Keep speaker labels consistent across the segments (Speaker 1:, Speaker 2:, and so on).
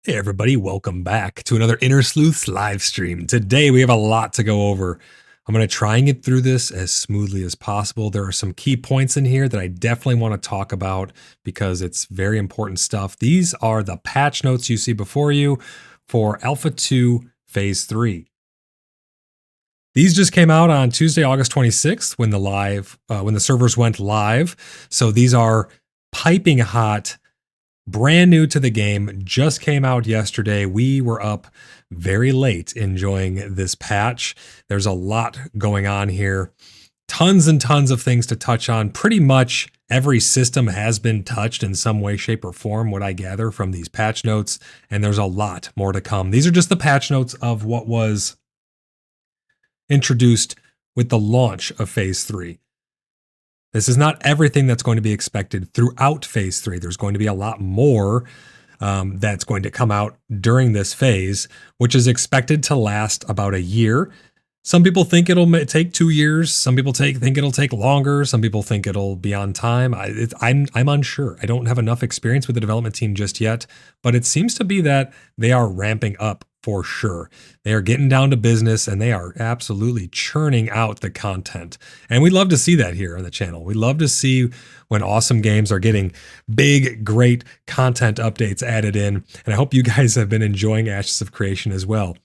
Speaker 1: Hey everybody, welcome back to another Inner Sleuths live stream. Today we have a lot to go over. I'm going to try and get through this as smoothly as possible. There are some key points in here that I definitely want to talk about because it's very important stuff. These are the patch notes you see before you for Alpha 2 Phase 3. These just came out on Tuesday, August 26th when the servers went live. So these are piping hot, brand new to the game, just came out yesterday. We were up very late enjoying this patch. There's a lot going on here. Tons and tons of things to touch on. Pretty much every system has been touched in some way, shape, or form, what I gather from these patch notes, and there's a lot more to come. These are just the patch notes of what was introduced with the launch of Phase 3. This is not everything that's going to be expected throughout Phase 3. There's going to be a lot more that's going to come out during this phase, which is expected to last about a year. Some people think it'll take 2 years. Some people think it'll take longer. Some people think it'll be on time. I'm unsure. I don't have enough experience with the development team just yet, but it seems to be that they are ramping up for sure. They are getting down to business and they are absolutely churning out the content. And we love to see that here on the channel. We love to see when awesome games are getting big, great content updates added in. And I hope you guys have been enjoying Ashes of Creation as well.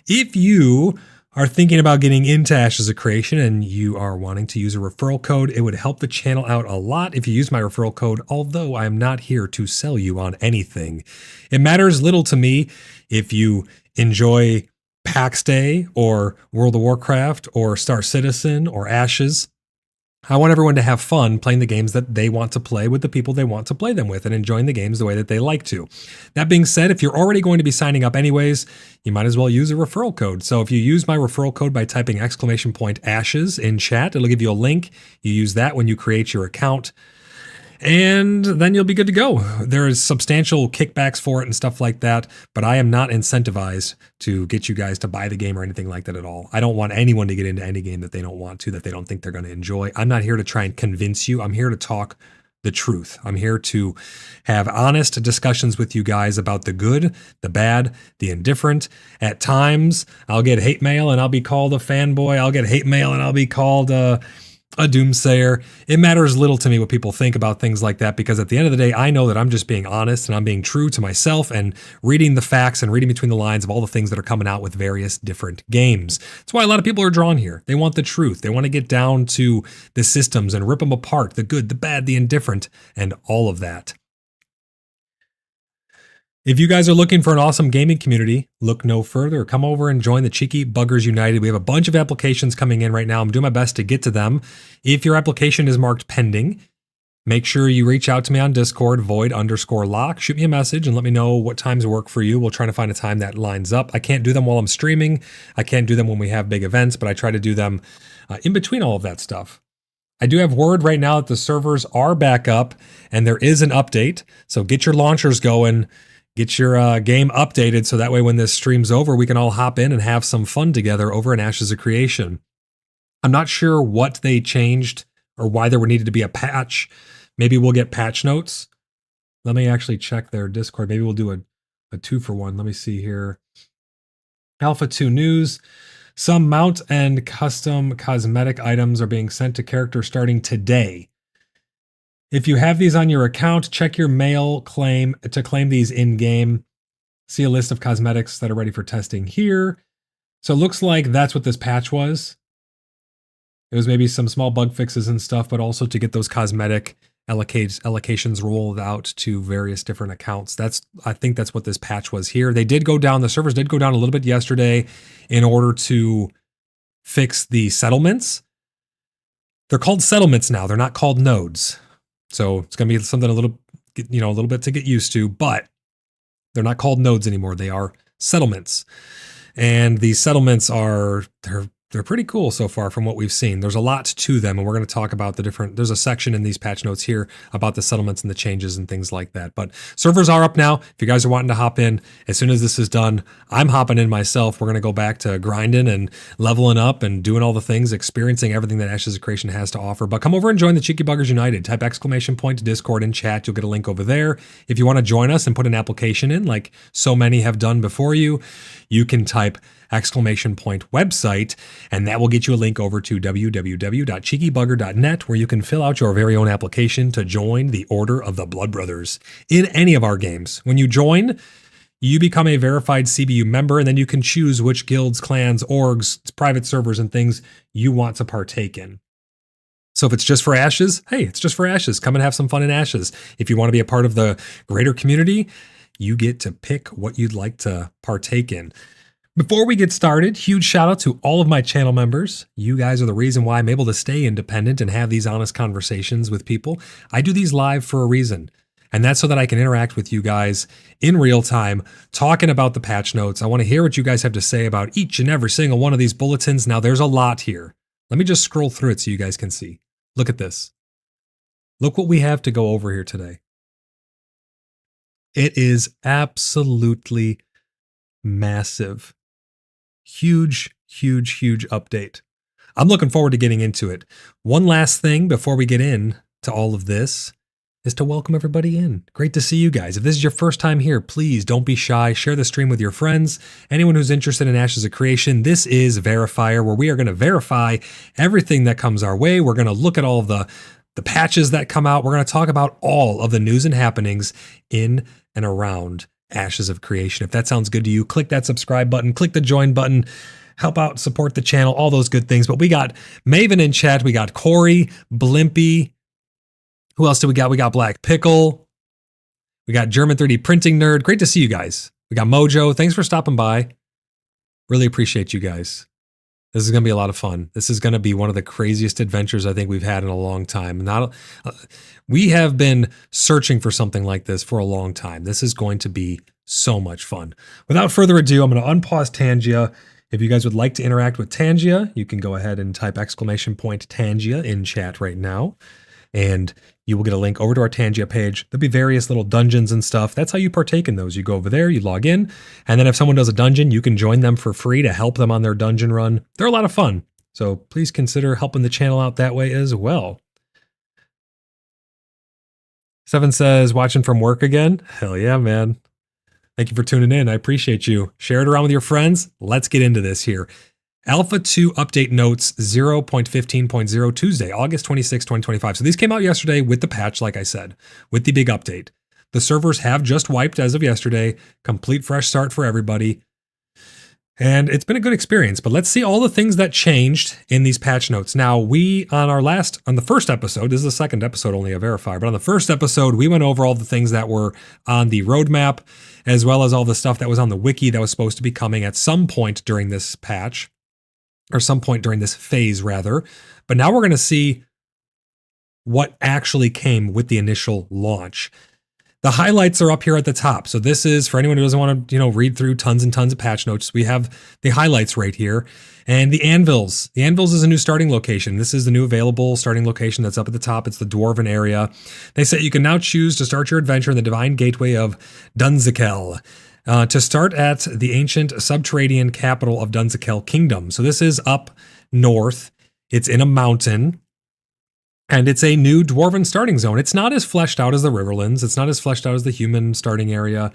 Speaker 1: If you are thinking about getting into Ashes of Creation and you are wanting to use a referral code, it would help the channel out a lot if you use my referral code, although I am not here to sell you on anything. It matters little to me if you enjoy PAX Day or World of Warcraft or Star Citizen or Ashes. I want everyone to have fun playing the games that they want to play with the people they want to play them with and enjoying the games the way that they like to. That being said, if you're already going to be signing up anyways, you might as well use a referral code. So if you use my referral code by typing !ashes in chat, it'll give you a link. You use that when you create your account, and then you'll be good to go. There is substantial kickbacks for it and stuff like that, but I am not incentivized to get you guys to buy the game or anything like that at all. I don't want anyone to get into any game that they don't want to, that they don't think they're going to enjoy. I'm not here to try and convince you. I'm here to talk the truth. I'm here to have honest discussions with you guys about the good, the bad, the indifferent. At times, I'll get hate mail and I'll be called a fanboy. I'll get hate mail and I'll be called a doomsayer. It matters little to me what people think about things like that, because at the end of the day, I know that I'm just being honest and I'm being true to myself and reading the facts and reading between the lines of all the things that are coming out with various different games. That's why a lot of people are drawn here. They want the truth. They want to get down to the systems and rip them apart, the good, the bad, the indifferent, and all of that. If you guys are looking for an awesome gaming community, look no further. Come over and join the Cheeky Buggers United. We have a bunch of applications coming in right now. I'm doing my best to get to them. If your application is marked pending, make sure you reach out to me on Discord, void_lock. Shoot me a message and let me know what times work for you. We'll try to find a time that lines up. I can't do them while I'm streaming. I can't do them when we have big events, but I try to do them in between all of that stuff. I do have word right now that the servers are back up and there is an update. So get your launchers going. Get your game updated so that way when this stream's over, we can all hop in and have some fun together over in Ashes of Creation. I'm not sure what they changed or why there needed to be a patch. Maybe we'll get patch notes. Let me actually check their Discord. Maybe we'll do a 2-for-1. Let me see here. Alpha 2 news. Some mount and custom cosmetic items are being sent to characters starting today. If you have these on your account, check your mail claim to claim these in-game. See a list of cosmetics that are ready for testing here. So it looks like that's what this patch was. It was maybe some small bug fixes and stuff, but also to get those cosmetic allocations rolled out to various different accounts. I think that's what this patch was here. They did go down, the servers did go down a little bit yesterday in order to fix the settlements. They're called settlements now. They're not called nodes. So it's going to be something a little bit to get used to, but they're not called nodes anymore. They are settlements. And these settlements they're pretty cool so far from what we've seen. There's a lot to them, and we're going to talk about there's a section in these patch notes here about the settlements and the changes and things like that. But servers are up now. If you guys are wanting to hop in, as soon as this is done, I'm hopping in myself. We're going to go back to grinding and leveling up and doing all the things, experiencing everything that Ashes of Creation has to offer. But come over and join the Cheeky Buggers United. Type !Discord in chat. You'll get a link over there. If you want to join us and put an application in, like so many have done before you, you can type !website, and that will get you a link over to www.cheekybugger.net, where you can fill out your very own application to join the Order of the Blood Brothers in any of our games. When you join, you become a verified CBU member, and then you can choose which guilds, clans, orgs, private servers, and things you want to partake in. So if it's just for Ashes, hey, it's just for Ashes. Come and have some fun in Ashes. If you want to be a part of the greater community, you get to pick what you'd like to partake in. Before we get started, huge shout out to all of my channel members. You guys are the reason why I'm able to stay independent and have these honest conversations with people. I do these live for a reason, and that's so that I can interact with you guys in real time, talking about the patch notes. I want to hear what you guys have to say about each and every single one of these bulletins. Now, there's a lot here. Let me just scroll through it so you guys can see. Look at this. Look what we have to go over here today. It is absolutely massive. Huge, huge, huge update. I'm looking forward to getting into it. One last thing before we get in to all of this is to welcome everybody in. Great to see you guys. If this is your first time here, please don't be shy. Share the stream with your friends. Anyone who's interested in Ashes of Creation, this is VerraFire, where we are going to verify everything that comes our way. We're going to look at all of the patches that come out. We're going to talk about all of the news and happenings in and around Ashes of Creation. If that sounds good to you, click that subscribe button, click the join button, help out, support the channel, all those good things. But we got Maven in chat, we got Corey, Blimpy. Who else do we got? We got Black Pickle. We got German 3D Printing Nerd. Great to see you guys. We got Mojo. Thanks for stopping by. Really appreciate you guys. This is going to be a lot of fun. This is going to be one of the craziest adventures I think we've had in a long time. We have been searching for something like this for a long time. This is going to be so much fun. Without further ado, I'm going to unpause Tangia. If you guys would like to interact with Tangia, you can go ahead and type !Tangia in chat right now. And you will get a link over to our Tangia page. There'll be various little dungeons and stuff. That's how you partake in those. You go over there, you log in, and then if someone does a dungeon, you can join them for free to help them on their dungeon run. They're a lot of fun. So please consider helping the channel out that way as well. Seven says, watching from work again? Hell yeah, man. Thank you for tuning in. I appreciate you. Share it around with your friends. Let's get into this here. Alpha 2 update notes 0.15.0 Tuesday, August 26, 2025. So these came out yesterday with the patch, like I said, with the big update. The servers have just wiped as of yesterday, complete fresh start for everybody. And it's been a good experience, but let's see all the things that changed in these patch notes. Now, on the first episode, this is the second episode only of VerraFire, but on the first episode, we went over all the things that were on the roadmap, as well as all the stuff that was on the wiki that was supposed to be coming at some point during this patch. Or some point during this phase, rather. But now we're going to see what actually came with the initial launch. The highlights are up here at the top. So this is, for anyone who doesn't want to, read through tons and tons of patch notes, we have the highlights right here. And the Anvils. The Anvils is a new starting location. This is the new available starting location that's up at the top. It's the Dwarven area. They say you can now choose to start your adventure in the Divine Gateway of Dunzikel. To start at the ancient subterranean capital of Dunzikel Kingdom. So this is up north. It's in a mountain. And it's a new Dwarven starting zone. It's not as fleshed out as the Riverlands. It's not as fleshed out as the human starting area.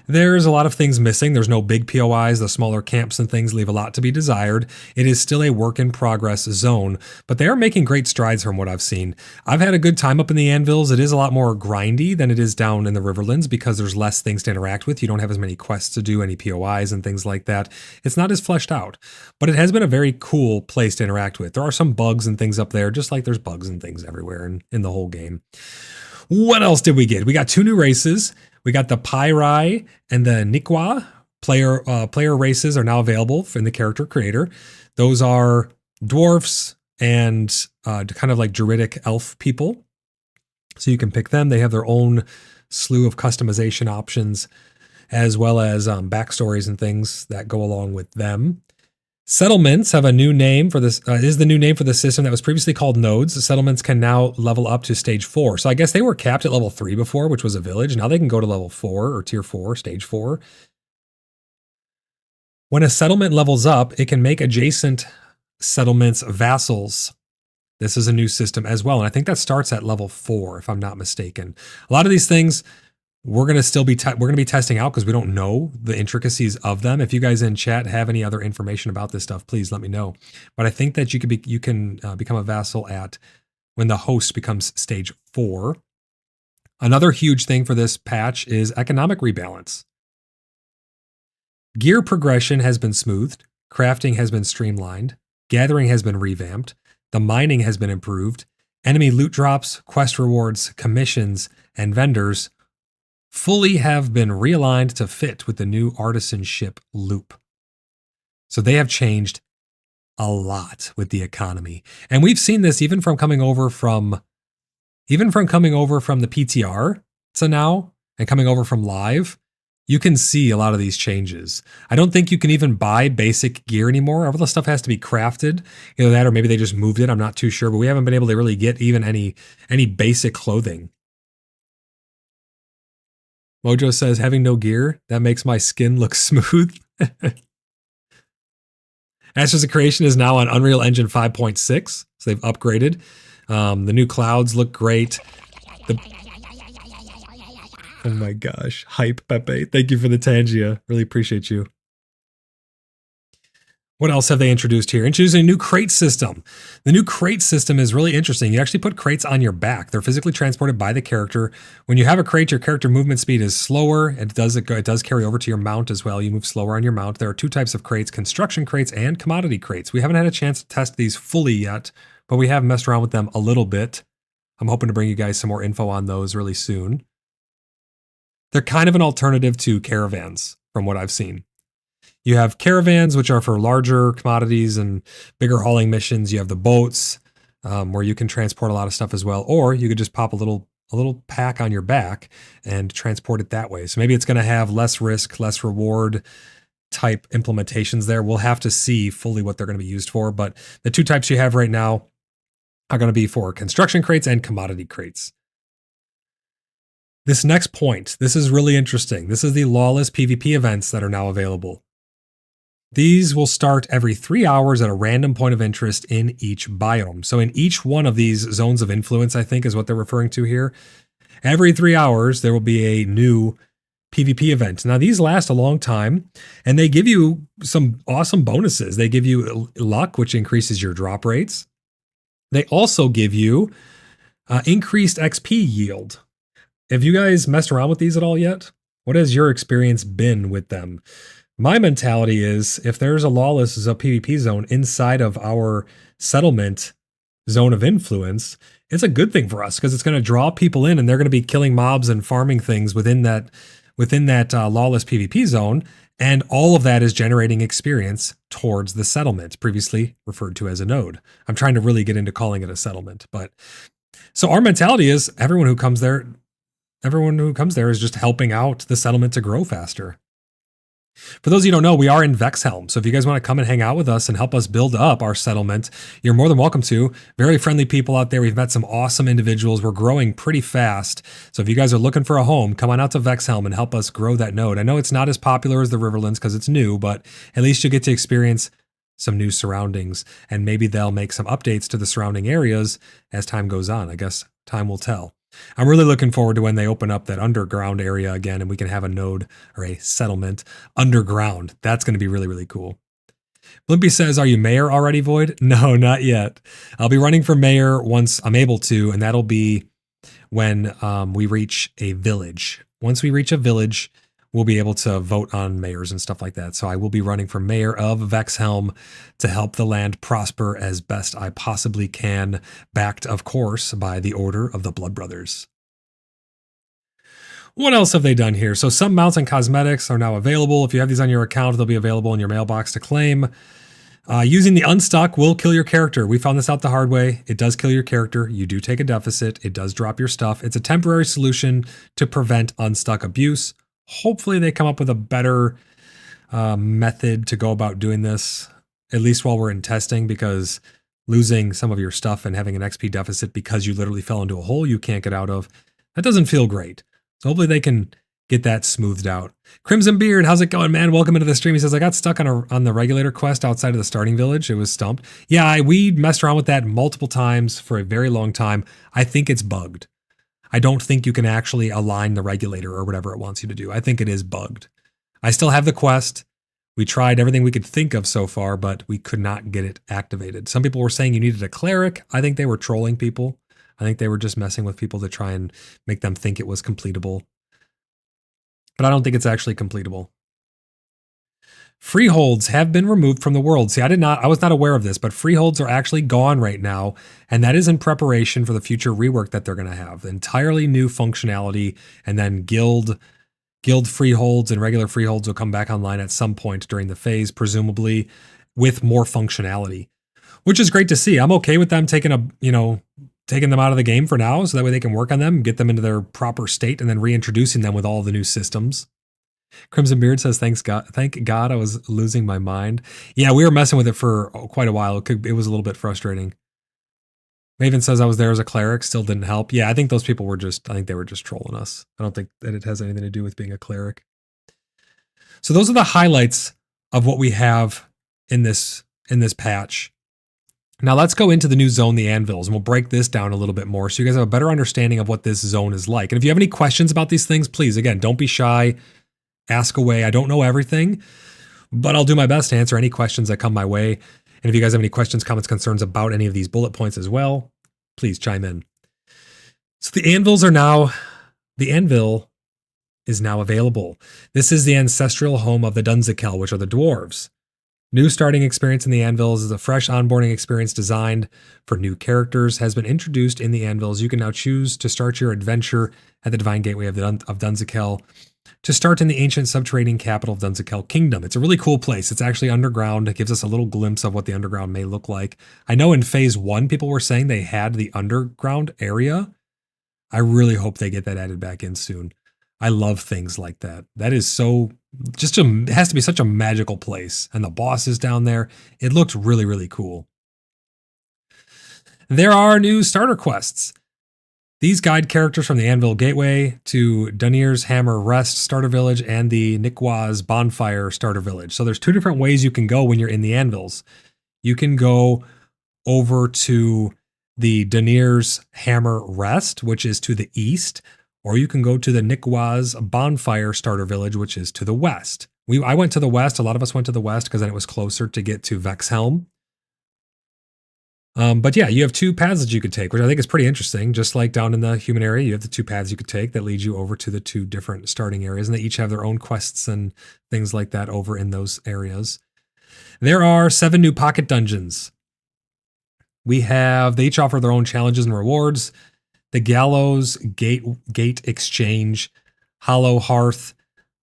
Speaker 1: There's a lot of things missing. There's no big POIs. The smaller camps and things leave a lot to be desired. It is still a work in progress zone, but they are making great strides from what I've seen. I've had a good time up in the Anvils. It is a lot more grindy than it is down in the Riverlands because there's less things to interact with. You don't have as many quests to do, any POIs and things like that. It's not as fleshed out, but it has been a very cool place to interact with. There are some bugs and things up there, just like there's bugs and things everywhere in the whole game. What else did we get? We got two new races. We got the Pyrai and the Nikwa. Player races are now available in the character creator. Those are dwarfs and kind of like druidic elf people. So you can pick them. They have their own slew of customization options, as well as backstories and things that go along with them. Settlements have a new name for this, is the new name for the system that was previously called nodes. The settlements can now level up to stage 4. So I guess they were capped at level 3 before, which was a village. Now they can go to level 4 or tier 4, stage 4. When a settlement levels up, it can make adjacent settlements vassals. This is a new system as well. And I think that starts at level 4, if I'm not mistaken. A lot of these things we're going to still be testing out because we don't know the intricacies of them. If you guys in chat have any other information about this stuff, please let me know. But I think that you can become a vassal at when the host becomes stage 4. Another huge thing for this patch is economic rebalance. Gear progression has been smoothed, crafting has been streamlined, gathering has been revamped, the mining has been improved, enemy loot drops, quest rewards, commissions, and vendors fully have been realigned to fit with the new artisanship loop. So they have changed a lot with the economy. And we've seen this even from coming over from the PTR to now and coming over from live. You can see a lot of these changes. I don't think you can even buy basic gear anymore. All the stuff has to be crafted. Either that or maybe they just moved it. I'm not too sure, but we haven't been able to really get even any basic clothing. Mojo says, having no gear, that makes my skin look smooth. Ashes of Creation is now on Unreal Engine 5.6, so they've upgraded. The new clouds look great. Oh my gosh, hype Pepe. Thank you for the Tangia. Really appreciate you. What else have they introduced here? Introducing a new crate system. The new crate system is really interesting. You actually put crates on your back. They're physically transported by the character. When you have a crate, your character movement speed is slower. It does carry over to your mount as well. You move slower on your mount. There are two types of crates, construction crates and commodity crates. We haven't had a chance to test these fully yet, but we have messed around with them a little bit. I'm hoping to bring you guys some more info on those really soon. They're kind of an alternative to caravans from what I've seen. You have caravans, which are for larger commodities and bigger hauling missions. You have the boats, where you can transport a lot of stuff as well. Or you could just pop a little pack on your back and transport it that way. So maybe it's going to have less risk, less reward type implementations there. We'll have to see fully what they're going to be used for. But the two types you have right now are going to be for construction crates and commodity crates. This next point, this is really interesting. This is the lawless PvP events that are now available. These will start every 3 hours at a random point of interest in each biome. So in each one of these zones of influence, I think is what they're referring to here, every 3 hours, there will be a new PvP event. Now, these last a long time, and they give you some awesome bonuses. They give you luck, which increases your drop rates. They also give you increased XP yield. Have you guys messed around with these at all yet? What has your experience been with them? My mentality is if there's a lawless PvP zone inside of our settlement zone of influence, it's a good thing for us because it's going to draw people in and they're going to be killing mobs and farming things within that lawless PvP zone. And all of that is generating experience towards the settlement, previously referred to as a node. I'm trying to really get into calling it a settlement. But so our mentality is everyone who comes there is just helping out the settlement to grow faster. For those of you who don't know, we are in Vexhelm. So if you guys want to come and hang out with us and help us build up our settlement, you're more than welcome to. Very friendly people out there. We've met some awesome individuals. We're growing pretty fast. So if you guys are looking for a home, come on out to Vexhelm and help us grow that node. I know it's not as popular as the Riverlands because it's new, but at least you get to experience some new surroundings. And maybe they'll make some updates to the surrounding areas as time goes on. I guess time will tell. I'm really looking forward to when they open up that underground area again and we can have a node or a settlement underground. That's going to be really, really cool. Blimpy says, are you mayor already, Void? No, not yet. I'll be running for mayor once I'm able to, and that'll be when we reach a village. Once we reach a village, we'll be able to vote on mayors and stuff like that. So I will be running for mayor of Vexhelm to help the land prosper as best I possibly can, backed, of course, by the Order of the Blood Brothers. What else have they done here? So some mounts and cosmetics are now available. If you have these on your account, they'll be available in your mailbox to claim. Using the unstuck will kill your character. We found this out the hard way. It does kill your character. You do take a deficit. It does drop your stuff. It's a temporary solution to prevent unstuck abuse. Hopefully they come up with a better method to go about doing this, at least while we're in testing, because losing some of your stuff and having an XP deficit because you literally fell into a hole you can't get out of, that doesn't feel great. So hopefully they can get that smoothed out. Crimson Beard, how's it going, man? Welcome into the stream. He says, I got stuck on the regulator quest outside of the starting village. It was stumped. Yeah, we messed around with that multiple times for a very long time. I think it's bugged. I don't think you can actually align the regulator or whatever it wants you to do. I think it is bugged. I still have the quest. We tried everything we could think of so far, but we could not get it activated. Some people were saying you needed a cleric. I think they were trolling people. I think they were just messing with people to try and make them think it was completable. But I don't think it's actually completable. Freeholds have been removed from the world. See, I was not aware of this, but freeholds are actually gone right now, and that is in preparation for the future rework that they're going to have. Entirely new functionality, and then guild freeholds and regular freeholds will come back online at some point during the phase, presumably with more functionality, which is great to see. I'm okay with them taking them out of the game for now, so that way they can work on them, get them into their proper state, and then reintroducing them with all the new systems. Crimson Beard says, thank God I was losing my mind. Yeah, we were messing with it for quite a while. It was a little bit frustrating. Maven says I was there as a cleric, still didn't help. Yeah, I think those people were just trolling us. I don't think that it has anything to do with being a cleric. So those are the highlights of what we have in this patch. Now let's go into the new zone, the Anvils, and we'll break this down a little bit more so you guys have a better understanding of what this zone is like. And if you have any questions about these things, please, again, don't be shy. Ask away. I don't know everything. but I'll do my best to answer any questions that come my way. And if you guys have any questions, comments, concerns about any of these bullet points as well, please chime in. So the anvil is now available. This is the ancestral home of the Dunzikel, which are the dwarves. New starting experience in the Anvils is a fresh onboarding experience designed for new characters, has been introduced in the Anvils. You can now choose to start your adventure at the Divine Gateway of Dunzikel to start in the ancient subterranean capital of Dunzikel Kingdom. It's a really cool place. It's actually underground. It gives us a little glimpse of what the underground may look like. I know in Phase 1, people were saying they had the underground area. I really hope they get that added back in soon. I love things like that. That is so, it has to be such a magical place. And the boss is down there. It looks really, really cool. There are new starter quests. These guide characters from the Anvil Gateway to Dunir's Hammer Rest Starter Village and the Nikwaz Bonfire Starter Village. So there's two different ways you can go when you're in the Anvils. You can go over to the Dunir's Hammer Rest, which is to the east, or you can go to the Nikwaz Bonfire Starter Village, which is to the west. I went to the west. A lot of us went to the west because then it was closer to get to Vexhelm. But yeah, you have two paths that you could take, which I think is pretty interesting. Just like down in the human area, you have the two paths you could take that lead you over to the two different starting areas, and they each have their own quests and things like that over in those areas. There are 7 new pocket dungeons. They each offer their own challenges and rewards. The Gallows Gate Exchange, Hollow Hearth,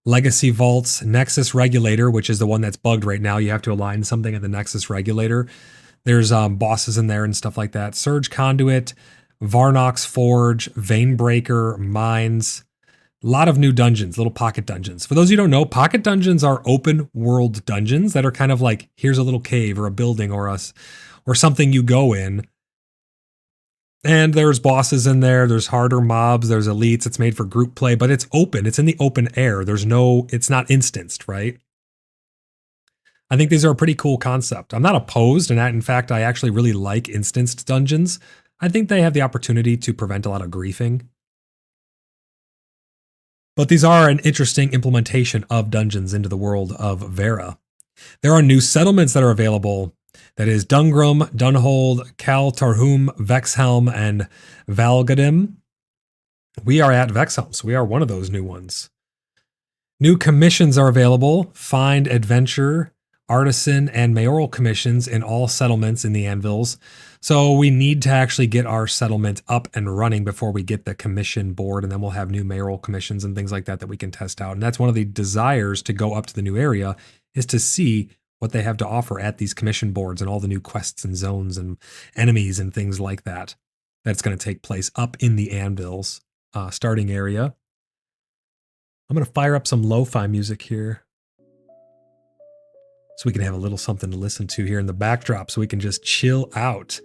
Speaker 1: Legacy Vaults, Nexus Regulator, which is the one that's bugged right now. You have to align something at the Nexus Regulator. There's bosses in there and stuff like that. Surge Conduit, Varnox Forge, Veinbreaker, Mines. A lot of new dungeons, little pocket dungeons. For those of you who don't know, pocket dungeons are open world dungeons that are kind of like, here's a little cave or a building or something you go in. And there's bosses in there, there's harder mobs, there's elites, it's made for group play, but it's open, it's in the open air. It's not instanced, right? I think these are a pretty cool concept. I'm not opposed, and in fact, I actually really like instanced dungeons. I think they have the opportunity to prevent a lot of griefing. But these are an interesting implementation of dungeons into the world of Verra. There are new settlements that are available. That is Dungrum, Dunhold, Cal Tarhum, Vexhelm, and Valgadim. We are at Vexhelm, so we are one of those new ones. New commissions are available. Find Adventure, Artisan, and Mayoral commissions in all settlements in the Anvils. So we need to actually get our settlement up and running before we get the commission board, and then we'll have new mayoral commissions and things like that we can test out. And that's one of the desires to go up to the new area, is to see what they have to offer at these commission boards and all the new quests and zones and enemies and things like that. That's going to take place up in the Anvils starting area. I'm going to fire up some lo-fi music here so we can have a little something to listen to here in the backdrop so we can just chill out.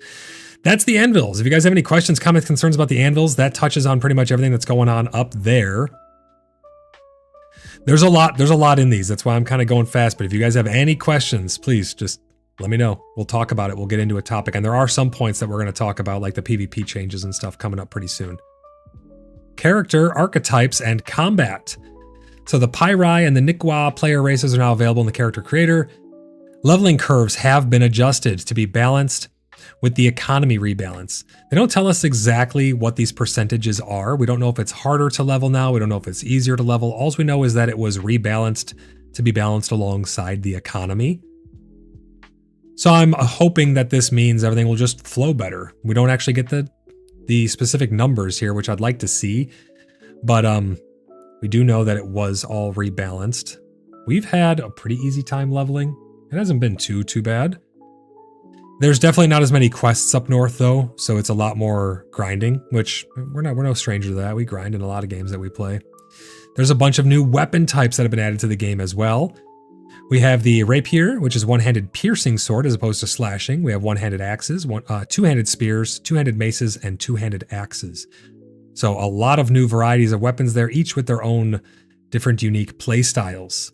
Speaker 1: That's the Anvils. If you guys have any questions, comments, concerns about the Anvils, that touches on pretty much everything that's going on up there. There's a lot in these. That's why I'm kind of going fast. But if you guys have any questions, please just let me know. We'll talk about it. We'll get into a topic. And there are some points that we're going to talk about, like the PvP changes and stuff coming up pretty soon. Character, archetypes, and combat. So the Pyrai and the Nikwa player races are now available in the character creator. Leveling curves have been adjusted to be balanced with the economy rebalance. They don't tell us exactly what these percentages are. We don't know if it's harder to level now. We don't know if it's easier to level. All we know is that it was rebalanced to be balanced alongside the economy. So I'm hoping that this means everything will just flow better. We don't actually get the specific numbers here, which I'd like to see. But we do know that it was all rebalanced. We've had a pretty easy time leveling. It hasn't been too bad. There's definitely not as many quests up north though, so it's a lot more grinding, which we're no stranger to that. We grind in a lot of games that we play. There's a bunch of new weapon types that have been added to the game as well. We have the rapier, which is one-handed piercing sword as opposed to slashing. We have one-handed axes, two-handed spears, two-handed maces, and two-handed axes. So a lot of new varieties of weapons there, each with their own different unique play styles.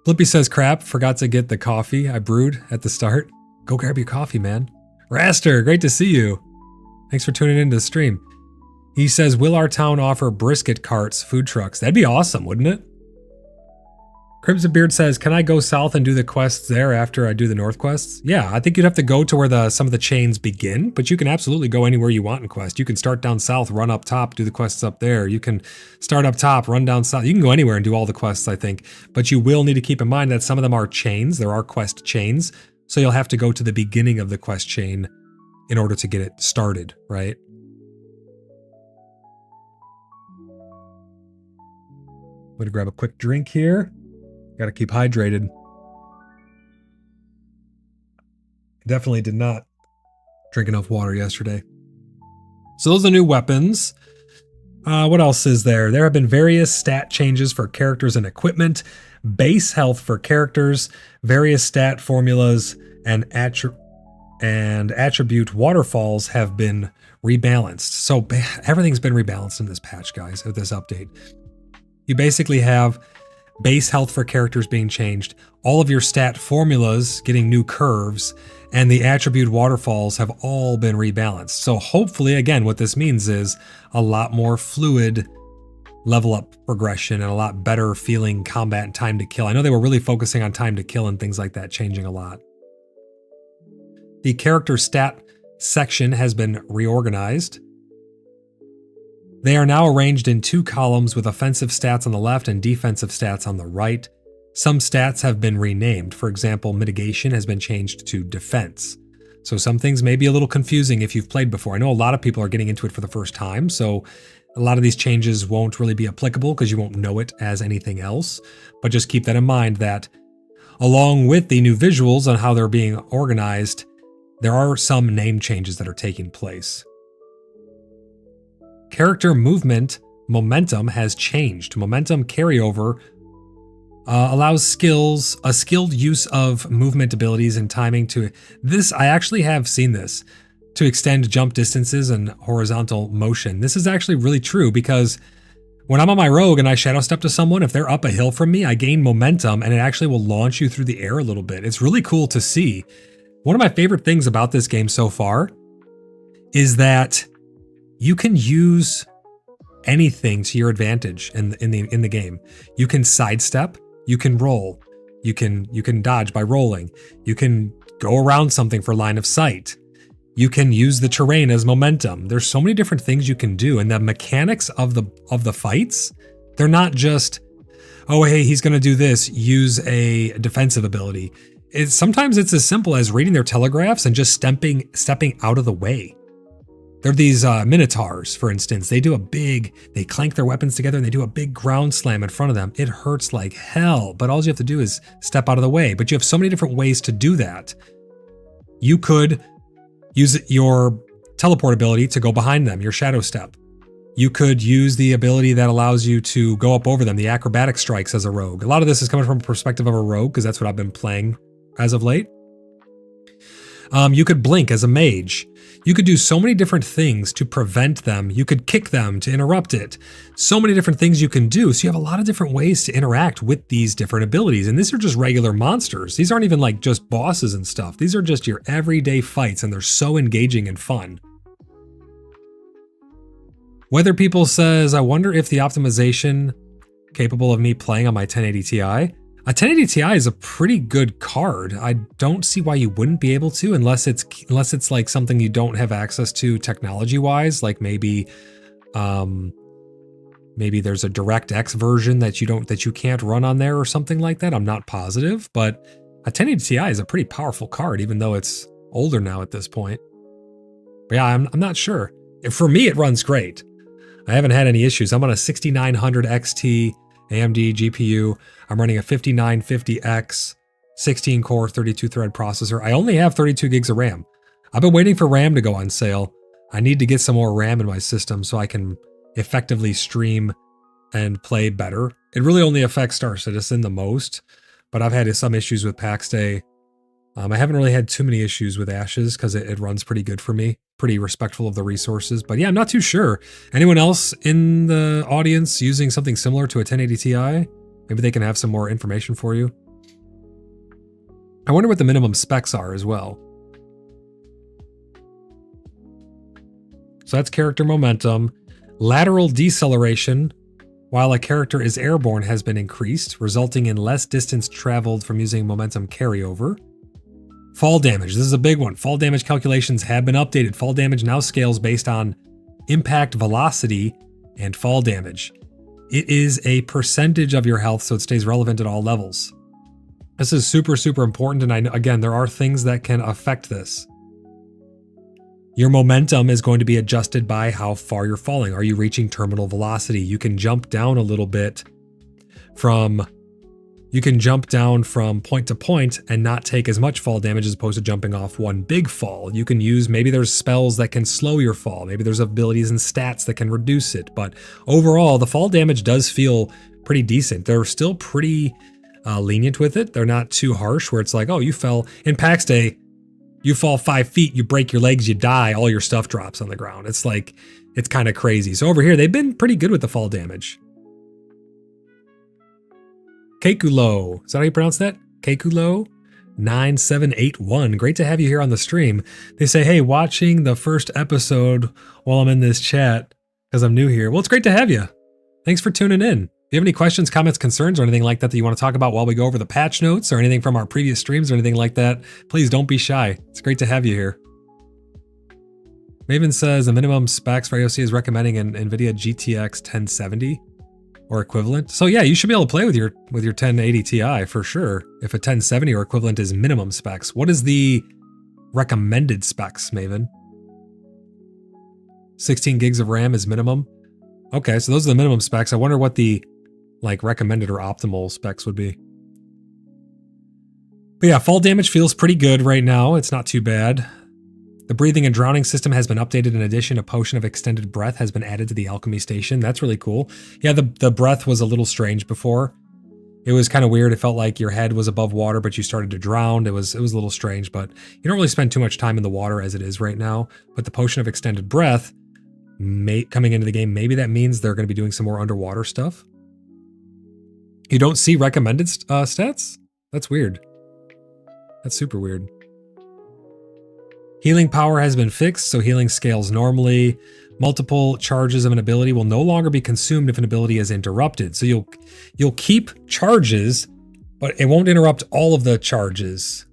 Speaker 1: Flippy says, crap, forgot to get the coffee I brewed at the start. Go grab your coffee, man. Raster, great to see you. Thanks for tuning into the stream. He says, will our town offer brisket carts, food trucks? That'd be awesome, wouldn't it? Crimson Beard says, can I go south and do the quests there after I do the north quests? Yeah, I think you'd have to go to where some of the chains begin, but you can absolutely go anywhere you want in quest. You can start down south, run up top, do the quests up there. You can start up top, run down south. You can go anywhere and do all the quests, I think. But you will need to keep in mind that some of them are chains. There are quest chains. So you'll have to go to the beginning of the quest chain in order to get it started, right? I'm going to grab a quick drink here. Got to keep hydrated. Definitely did not drink enough water yesterday. So those are new weapons. What else is there? There have been various stat changes for characters and equipment, base health for characters, various stat formulas, and attribute waterfalls have been rebalanced. So everything's been rebalanced in this patch, guys, with this update. You basically have base health for characters being changed, all of your stat formulas getting new curves, and the attribute waterfalls have all been rebalanced. So hopefully, again, what this means is a lot more fluid level up progression and a lot better feeling combat and time to kill. I know they were really focusing on time to kill and things like that, changing a lot. The character stat section has been reorganized. They are now arranged in 2 columns with offensive stats on the left and defensive stats on the right. Some stats have been renamed. For example, mitigation has been changed to defense. So some things may be a little confusing if you've played before. I know a lot of people are getting into it for the first time, so a lot of these changes won't really be applicable because you won't know it as anything else. But just keep that in mind that along with the new visuals on how they're being organized, there are some name changes that are taking place. Character movement momentum has changed. Momentum carryover allows a skilled use of movement abilities and timing to this. I actually have seen this to extend jump distances and horizontal motion. This is actually really true because when I'm on my rogue and I shadow step to someone, if they're up a hill from me, I gain momentum and it actually will launch you through the air a little bit. It's really cool to see. One of my favorite things about this game so far is that you can use anything to your advantage in the game. You can sidestep, you can roll, you can dodge by rolling, you can go around something for line of sight. You can use the terrain as momentum. There's so many different things you can do, and the mechanics of the fights, they're not just, oh hey, he's going to do this, use a defensive ability. Sometimes it's as simple as reading their telegraphs and just stepping out of the way. There are these minotaurs, for instance. They clank their weapons together and they do a big ground slam in front of them. It hurts like hell, but all you have to do is step out of the way. But you have so many different ways to do that. You could use your teleport ability to go behind them, your shadow step. You could use the ability that allows you to go up over them, the acrobatic strikes as a rogue. A lot of this is coming from a perspective of a rogue because that's what I've been playing as of late. You could blink as a mage. You could do so many different things to prevent them. You could kick them to interrupt it. So many different things you can do. So you have a lot of different ways to interact with these different abilities. And these are just regular monsters. These aren't even like just bosses and stuff. These are just your everyday fights and they're so engaging and fun. Weather People says, I wonder if the optimization capable of me playing on my 1080 Ti. A 1080 Ti is a pretty good card. I don't see why you wouldn't be able to unless it's like something you don't have access to technology-wise, like maybe there's a DirectX version that you can't run on there or something like that. I'm not positive, but a 1080 Ti is a pretty powerful card, even though it's older now at this point. But yeah, I'm not sure. For me, it runs great. I haven't had any issues. I'm on a 6900 XT AMD GPU. I'm running a 5950X 16-core 32-thread processor. I only have 32 gigs of RAM. I've been waiting for RAM to go on sale. I need to get some more RAM in my system so I can effectively stream and play better. It really only affects Star Citizen the most, but I've had some issues with PAX Day. I haven't really had too many issues with Ashes because it runs pretty good for me. Pretty respectful of the resources. But yeah, I'm not too sure. Anyone else in the audience using something similar to a 1080 Ti? Maybe they can have some more information for you. I wonder what the minimum specs are as well. So that's character momentum. Lateral deceleration while a character is airborne has been increased, resulting in less distance traveled from using momentum carryover. Fall damage. This is a big one. Fall damage calculations have been updated. Fall damage now scales based on impact velocity and fall damage. It is a percentage of your health, so it stays relevant at all levels. This is super, super important, and I know, again, there are things that can affect this. Your momentum is going to be adjusted by how far you're falling. Are you reaching terminal velocity? You can jump down a little bit from point to point and not take as much fall damage as opposed to jumping off one big fall. You can use, maybe there's spells that can slow your fall. Maybe there's abilities and stats that can reduce it. But overall, the fall damage does feel pretty decent. They're still pretty lenient with it. They're not too harsh where it's like, oh, you fell in PAX Day, you fall 5 feet, you break your legs, you die, all your stuff drops on the ground. It's like, it's kind of crazy. So over here, they've been pretty good with the fall damage. Kekulo, is that how you pronounce that? Kekulo 9781. Great to have you here on the stream. They say, hey, watching the first episode while I'm in this chat because I'm new here. Well, it's great to have you. Thanks for tuning in. If you have any questions, comments, concerns, or anything like that you want to talk about while we go over the patch notes or anything from our previous streams or anything like that, please don't be shy. It's great to have you here. Maven says the minimum specs for aUEC is recommending an NVIDIA GTX 1070 or equivalent. So yeah, you should be able to play with your 1080 Ti for sure. If a 1070 or equivalent is minimum specs. What is the recommended specs, Maven? 16 gigs of RAM is minimum. Okay, so those are the minimum specs. I wonder what the recommended or optimal specs would be. But yeah, fall damage feels pretty good right now. It's not too bad. The breathing and drowning system has been updated. In addition, a potion of extended breath has been added to the alchemy station. That's really cool. Yeah, the breath was a little strange before. It was kind of weird. It felt like your head was above water, but you started to drown. It was a little strange, but you don't really spend too much time in the water as it is right now. But the potion of extended breath coming into the game, maybe that means they're going to be doing some more underwater stuff. You don't see recommended stats? That's weird. That's super weird. Healing power has been fixed, so healing scales normally. Multiple charges of an ability will no longer be consumed if an ability is interrupted. So you'll keep charges, but it won't interrupt all of the charges.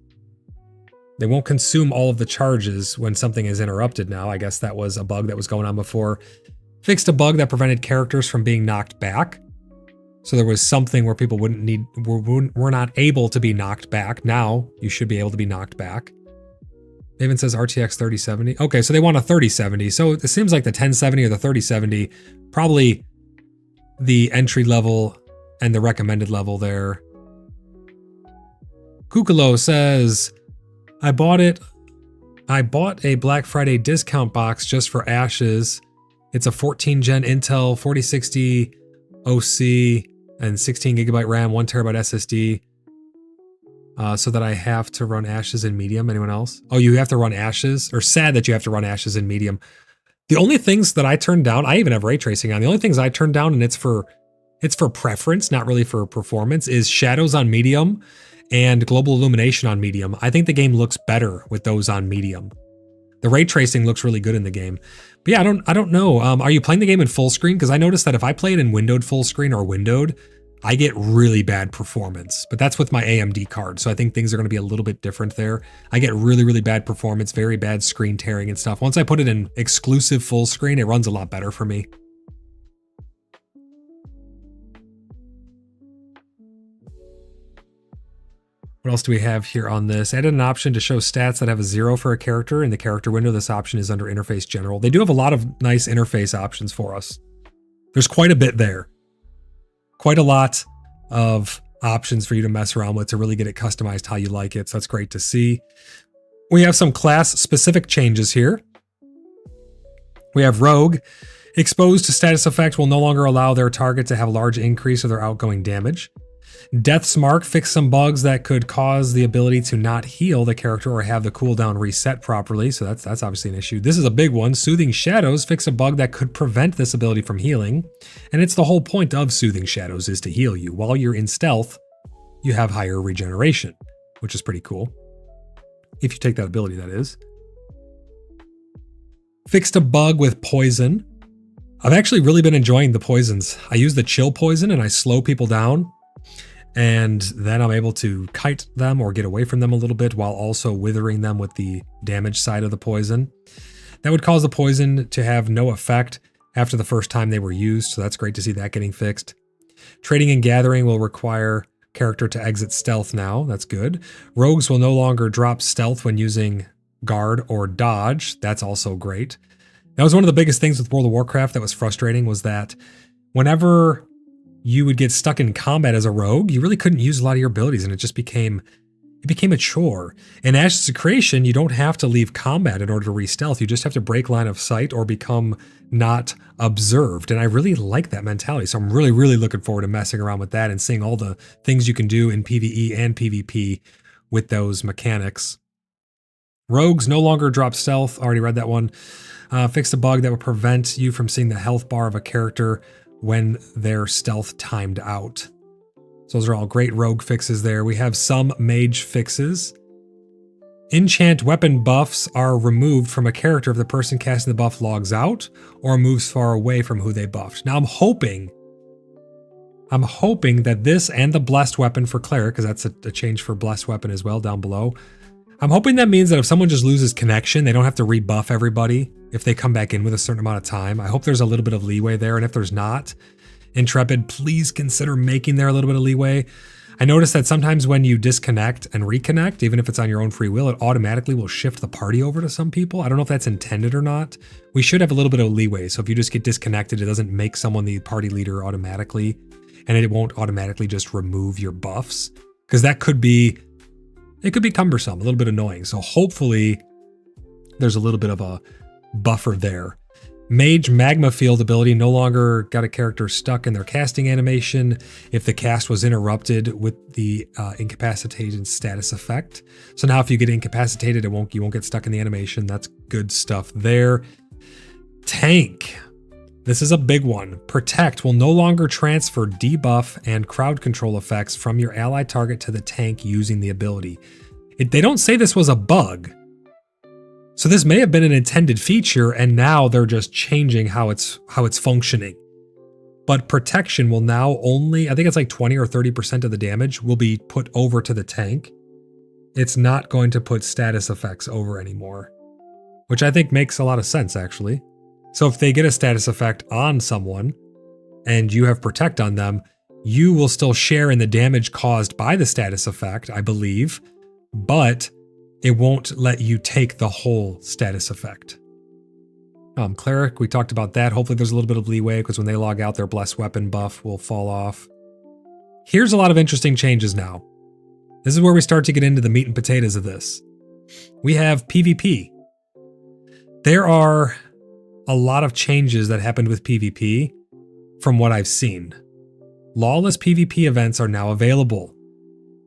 Speaker 1: They won't consume all of the charges when something is interrupted now. I guess that was a bug that was going on before. Fixed a bug that prevented characters from being knocked back. So there was something where people were not able to be knocked back. Now you should be able to be knocked back. It even says RTX 3070. Okay, so they want a 3070. So it seems like the 1070 or the 3070, probably the entry level and the recommended level there. Kukalo says, I bought a Black Friday discount box just for Ashes. It's a 14 gen Intel 4060 OC and 16 gigabyte RAM, 1 terabyte SSD. So that I have to run Ashes in medium. Anyone else? Oh, you have to run Ashes? Or sad that you have to run Ashes in medium. The only things that I turned down, I even have ray tracing on. The only things I turned down, and it's for preference, not really for performance, is shadows on medium and global illumination on medium. I think the game looks better with those on medium. The ray tracing looks really good in the game. But yeah, I don't know. Are you playing the game in full screen? Because I noticed that if I play it in windowed full screen or windowed, I get really bad performance, but that's with my AMD card. So I think things are going to be a little bit different there. I get really, really bad performance, very bad screen tearing and stuff. Once I put it in exclusive full screen, it runs a lot better for me. What else do we have here on this? Added an option to show stats that have a 0 for a character in the character window. This option is under interface general. They do have a lot of nice interface options for us. There's quite a bit there. Quite a lot of options for you to mess around with to really get it customized how you like it. So that's great to see. We have some class specific changes here. We have Rogue. Exposed to status effect will no longer allow their target to have a large increase of their outgoing damage. Death's Mark fixed some bugs that could cause the ability to not heal the character or have the cooldown reset properly, so that's obviously an issue. This is a big one. Soothing Shadows fixed a bug that could prevent this ability from healing, and it's the whole point of Soothing Shadows is to heal you. While you're in stealth, you have higher regeneration, which is pretty cool. If you take that ability, that is. Fixed a bug with poison. I've actually really been enjoying the poisons. I use the chill poison and I slow people down, and then I'm able to kite them or get away from them a little bit while also withering them with the damage side of the poison. That would cause the poison to have no effect after the first time they were used, so that's great to see that getting fixed. Trading and gathering will require character to exit stealth now. That's good. Rogues will no longer drop stealth when using guard or dodge. That's also great. That was one of the biggest things with World of Warcraft that was frustrating, was that whenever you would get stuck in combat as a rogue, you really couldn't use a lot of your abilities, and it became a chore. In Ashes of Creation, you don't have to leave combat in order to re-stealth. You just have to break line of sight or become not observed. And I really like that mentality. So I'm really, really looking forward to messing around with that and seeing all the things you can do in PvE and PvP with those mechanics. Rogues no longer drop stealth. Already read that one. Fixed a bug that would prevent you from seeing the health bar of a character when their stealth timed out. So those are all great rogue fixes there. We have some mage fixes. Enchant weapon buffs are removed from a character if the person casting the buff logs out or moves far away from who they buffed. Now I'm hoping that this and the blessed weapon for cleric, because that's a change for blessed weapon as well down below. I'm hoping that means that if someone just loses connection, they don't have to rebuff everybody if they come back in with a certain amount of time. I hope there's a little bit of leeway there, and if there's not, Intrepid, please consider making there a little bit of leeway. I noticed that sometimes when you disconnect and reconnect, even if it's on your own free will, it automatically will shift the party over to some people. I don't know if that's intended or not. We should have a little bit of leeway. So if you just get disconnected, it doesn't make someone the party leader automatically, and it won't automatically just remove your buffs, because it could be cumbersome, a little bit annoying. So hopefully there's a little bit of a buffer there. Mage Magma Field ability no longer got a character stuck in their casting animation if the cast was interrupted with the incapacitated status effect. So now if you get incapacitated, you won't get stuck in the animation. That's good stuff there. Tank. This is a big one. Protect will no longer transfer debuff and crowd control effects from your ally target to the tank using the ability. They don't say this was a bug. So this may have been an intended feature, and now they're just changing how it's functioning. But protection will now only, I think it's like 20 or 30% of the damage will be put over to the tank. It's not going to put status effects over anymore, which I think makes a lot of sense, actually. So if they get a status effect on someone and you have protect on them, you will still share in the damage caused by the status effect, I believe, but it won't let you take the whole status effect. Cleric, we talked about that. Hopefully there's a little bit of leeway, because when they log out, their blessed weapon buff will fall off. Here's a lot of interesting changes now. This is where we start to get into the meat and potatoes of this. We have PvP. There are a lot of changes that happened with PvP from what I've seen. Lawless PvP events are now available.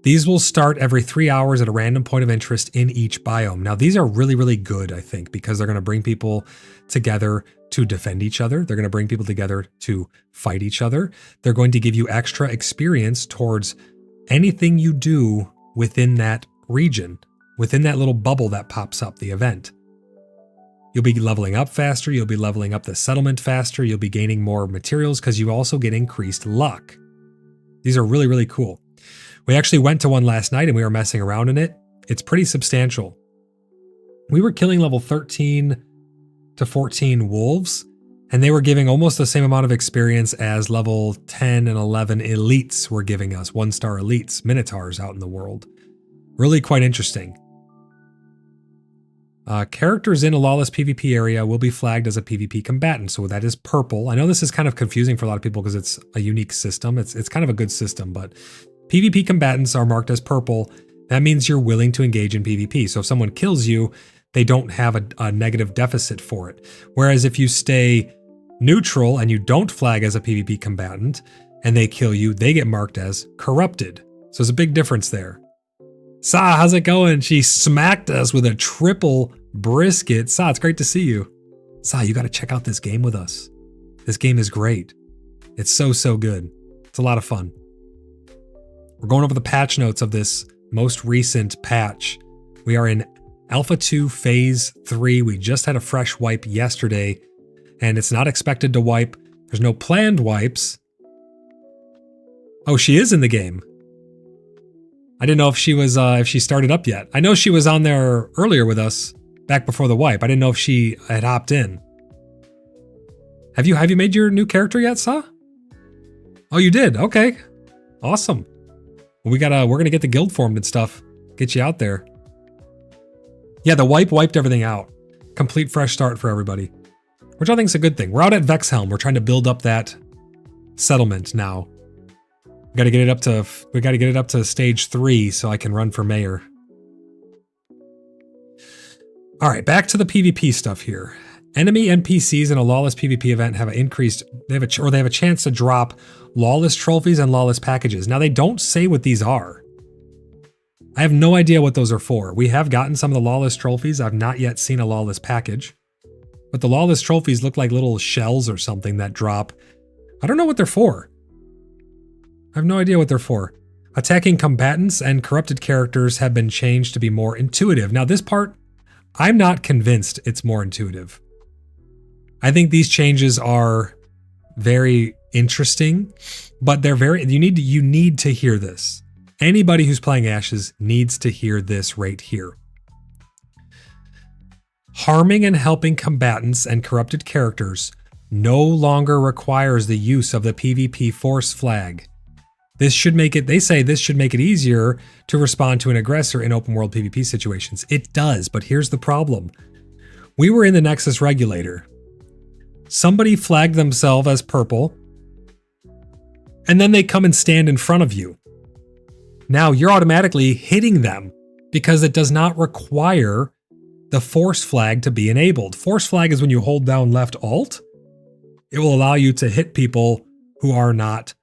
Speaker 1: These will start every 3 hours at a random point of interest in each biome. Now, these are really, really good, I think, because they're going to bring people together to defend each other. They're going to bring people together to fight each other. They're going to give you extra experience towards anything you do within that region, within that little bubble that pops up, the event. You'll be leveling up faster. You'll be leveling up the settlement faster. You'll be gaining more materials because you also get increased luck. These are really, really cool. We actually went to one last night and we were messing around in it. It's pretty substantial. We were killing level 13 to 14 wolves, and they were giving almost the same amount of experience as level 10 and 11 elites were giving us, 1-star elites, minotaurs out in the world. Really quite interesting. Characters in a lawless PvP area will be flagged as a PvP combatant, so that is purple. I know this is kind of confusing for a lot of people because it's a unique system. It's kind of a good system, but PvP combatants are marked as purple. That means you're willing to engage in PvP. So if someone kills you, they don't have a negative deficit for it. Whereas if you stay neutral and you don't flag as a PvP combatant and they kill you, they get marked as corrupted. So there's a big difference there. Sa, how's it going? She smacked us with a triple brisket. Sa, it's great to see you. Sa, you got to check out this game with us. This game is great. It's so, so good. It's a lot of fun. We're going over the patch notes of this most recent patch. We are in Alpha 2 Phase 3. We just had a fresh wipe yesterday. and it's not expected to wipe. There's no planned wipes. Oh, she is in the game. I didn't know if she was if she started up yet. I know she was on there earlier with us back before the wipe. I didn't know if she had hopped in. Have you made your new character yet, Sa? Oh, you did. Okay. Awesome. We're gonna get the guild formed and stuff. Get you out there. Yeah, the wipe wiped everything out. Complete fresh start for everybody. Which I think is a good thing. We're out at Vexhelm. We're trying to build up that settlement now. We gotta get it up to stage 3 so I can run for mayor. Alright, back to the PvP stuff here. Enemy NPCs in a lawless PvP event have they have a chance to drop lawless trophies and lawless packages. Now they don't say what these are. I have no idea what those are for. We have gotten some of the lawless trophies. I've not yet seen a lawless package. But the lawless trophies look like little shells or something that drop. I don't know what they're for. I have no idea what they're for. Attacking combatants and corrupted characters have been changed to be more intuitive. Now this part, I'm not convinced it's more intuitive. I think these changes are very interesting, but they're you need to hear this. Anybody who's playing Ashes needs to hear this right here. Harming and helping combatants and corrupted characters no longer requires the use of the PvP force flag. They say this should make it easier to respond to an aggressor in open world PvP situations. It does, but here's the problem. We were in the Nexus Regulator. Somebody flagged themselves as purple, and then they come and stand in front of you. Now you're automatically hitting them because it does not require the force flag to be enabled. Force flag is when you hold down left alt. It will allow you to hit people who are not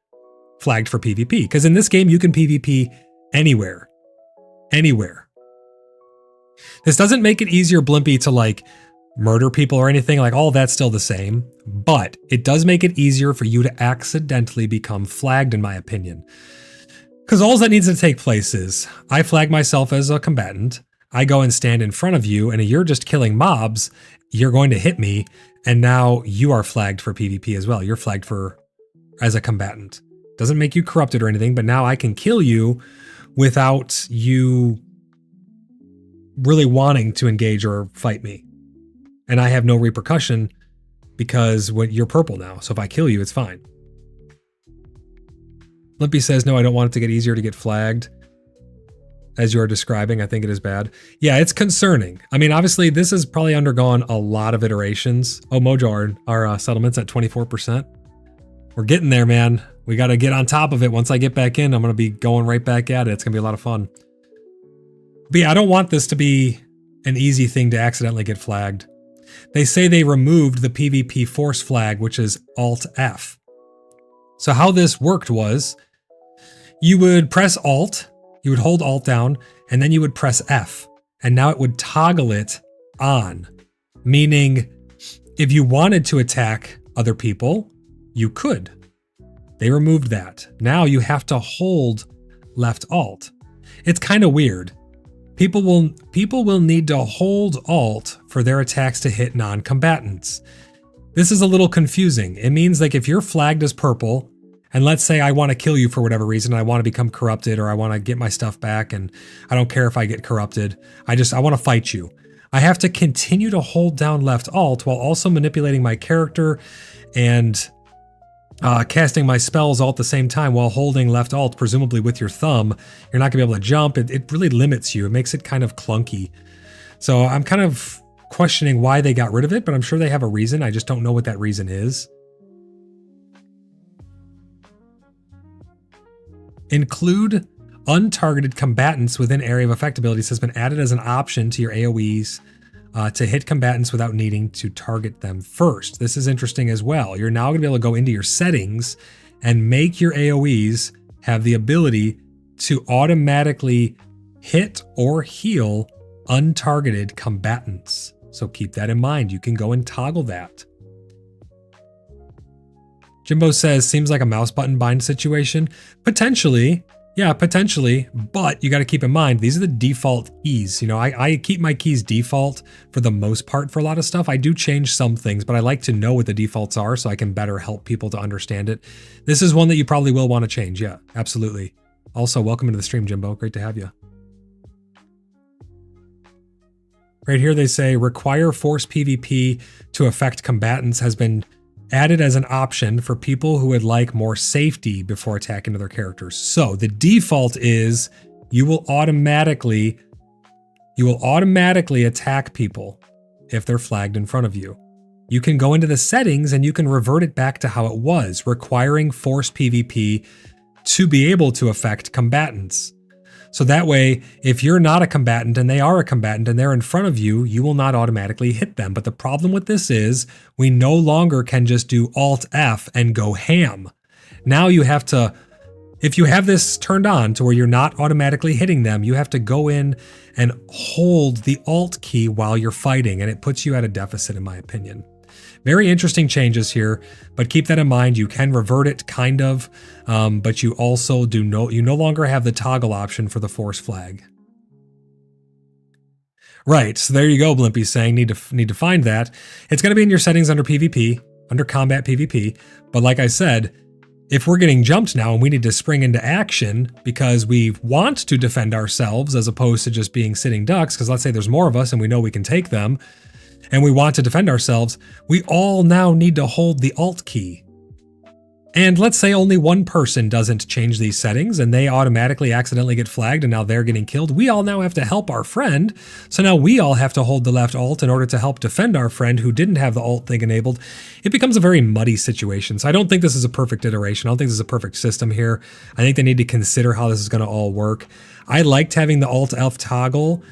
Speaker 1: flagged for PvP. Because in this game, you can PvP anywhere. Anywhere. This doesn't make it easier, Blimpy, to like murder people or anything. Like all that's still the same. But it does make it easier for you to accidentally become flagged, in my opinion. Because all that needs to take place is I flag myself as a combatant. I go and stand in front of you, and you're just killing mobs. You're going to hit me, and now you are flagged for PvP as well. You're flagged as a combatant. Doesn't make you corrupted or anything, but now I can kill you without you really wanting to engage or fight me. And I have no repercussion because you're purple now. So if I kill you, it's fine. Limpy says, no, I don't want it to get easier to get flagged. As you are describing, I think it is bad. Yeah, it's concerning. I mean, obviously, this has probably undergone a lot of iterations. Oh, Mojo, our settlement's at 24%. We're getting there, man. We got to get on top of it. Once I get back in, I'm going to be going right back at it. It's going to be a lot of fun. But yeah, I don't want this to be an easy thing to accidentally get flagged. They say they removed the PvP force flag, which is Alt F. So how this worked was you would press Alt, you would hold Alt down, and then you would press F. And now it would toggle it on, meaning if you wanted to attack other people, you could. They removed that. Now you have to hold left Alt. It's kind of weird. People will need to hold Alt for their attacks to hit non-combatants. This is a little confusing. It means like if you're flagged as purple, and let's say I want to kill you for whatever reason, I want to become corrupted or I want to get my stuff back and I don't care if I get corrupted. I want to fight you. I have to continue to hold down left Alt while also manipulating my character and casting my spells all at the same time while holding left Alt, presumably with your thumb. You're not gonna be able to jump. It really limits you. It makes it kind of clunky. So I'm kind of questioning why they got rid of it, but I'm sure they have a reason. I just don't know what that reason is. Include untargeted combatants within area of effect abilities has been added as an option to your AoEs to hit combatants without needing to target them first. This is interesting as well. You're now going to be able to go into your settings and make your AoEs have the ability to automatically hit or heal untargeted combatants. So keep that in mind. You can go and toggle that. Jimbo says, seems like a mouse button bind situation. Potentially, Yeah, potentially, but you got to keep in mind, these are the default keys. You know, I keep my keys default for the most part for a lot of stuff. I do change some things, but I like to know what the defaults are so I can better help people to understand it. This is one that you probably will want to change. Yeah, absolutely. Also, welcome into the stream, Jimbo. Great to have you. Right here, they say require force PvP to affect combatants has been added as an option for people who would like more safety before attacking other characters. So the default is you will automatically attack people if they're flagged in front of you. You can go into the settings and you can revert it back to how it was, requiring force PvP to be able to affect combatants. So that way, if you're not a combatant and they are a combatant and they're in front of you, you will not automatically hit them. But the problem with this is we no longer can just do Alt F and go ham. Now you have to, if you have this turned on to where you're not automatically hitting them, you have to go in and hold the Alt key while you're fighting, and it puts you at a deficit in my opinion. Very interesting changes here, but keep that in mind. You can revert it kind of, but you also you no longer have the toggle option for the force flag. Right, so there you go, Blimpy's saying, need to find that. It's going to be in your settings under PvP, under combat PvP, but like I said, if we're getting jumped now and we need to spring into action because we want to defend ourselves as opposed to just being sitting ducks, because let's say there's more of us and we know we can take them, and we want to defend ourselves, we all now need to hold the Alt key. And let's say only one person doesn't change these settings and they automatically accidentally get flagged and now they're getting killed. We all now have to help our friend. So now we all have to hold the left Alt in order to help defend our friend who didn't have the Alt thing enabled. It becomes a very muddy situation. So I don't think this is a perfect iteration. I don't think this is a perfect system here. I think they need to consider how this is going to all work. I liked having the Alt F toggle.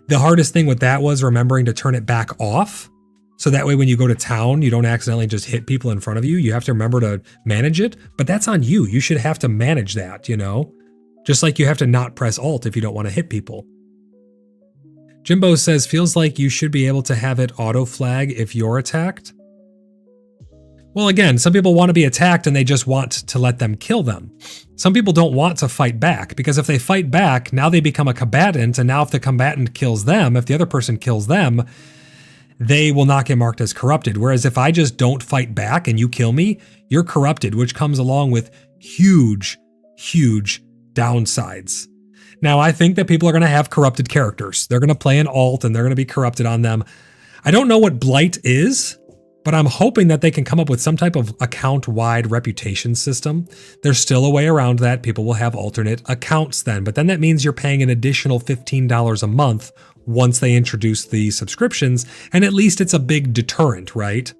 Speaker 1: The hardest thing with that was remembering to turn it back off. So that way when you go to town, you don't accidentally just hit people in front of you. You have to remember to manage it, but that's on you. You should have to manage that, you know? Just like you have to not press Alt if you don't want to hit people. Jimbo says, feels like you should be able to have it auto flag if you're attacked. Well, again, some people want to be attacked and they just want to let them kill them. Some people don't want to fight back because if they fight back, now they become a combatant, and now if the combatant kills them, if the other person kills them, they will not get marked as corrupted. Whereas if I just don't fight back and you kill me, you're corrupted, which comes along with huge, huge downsides. Now, I think that people are going to have corrupted characters. They're going to play an alt and they're going to be corrupted on them. I don't know what Blight is, but I'm hoping that they can come up with some type of account-wide reputation system. There's still a way around that. People will have alternate accounts then, but then that means you're paying an additional $15 a month once they introduce the subscriptions, and at least it's a big deterrent, right?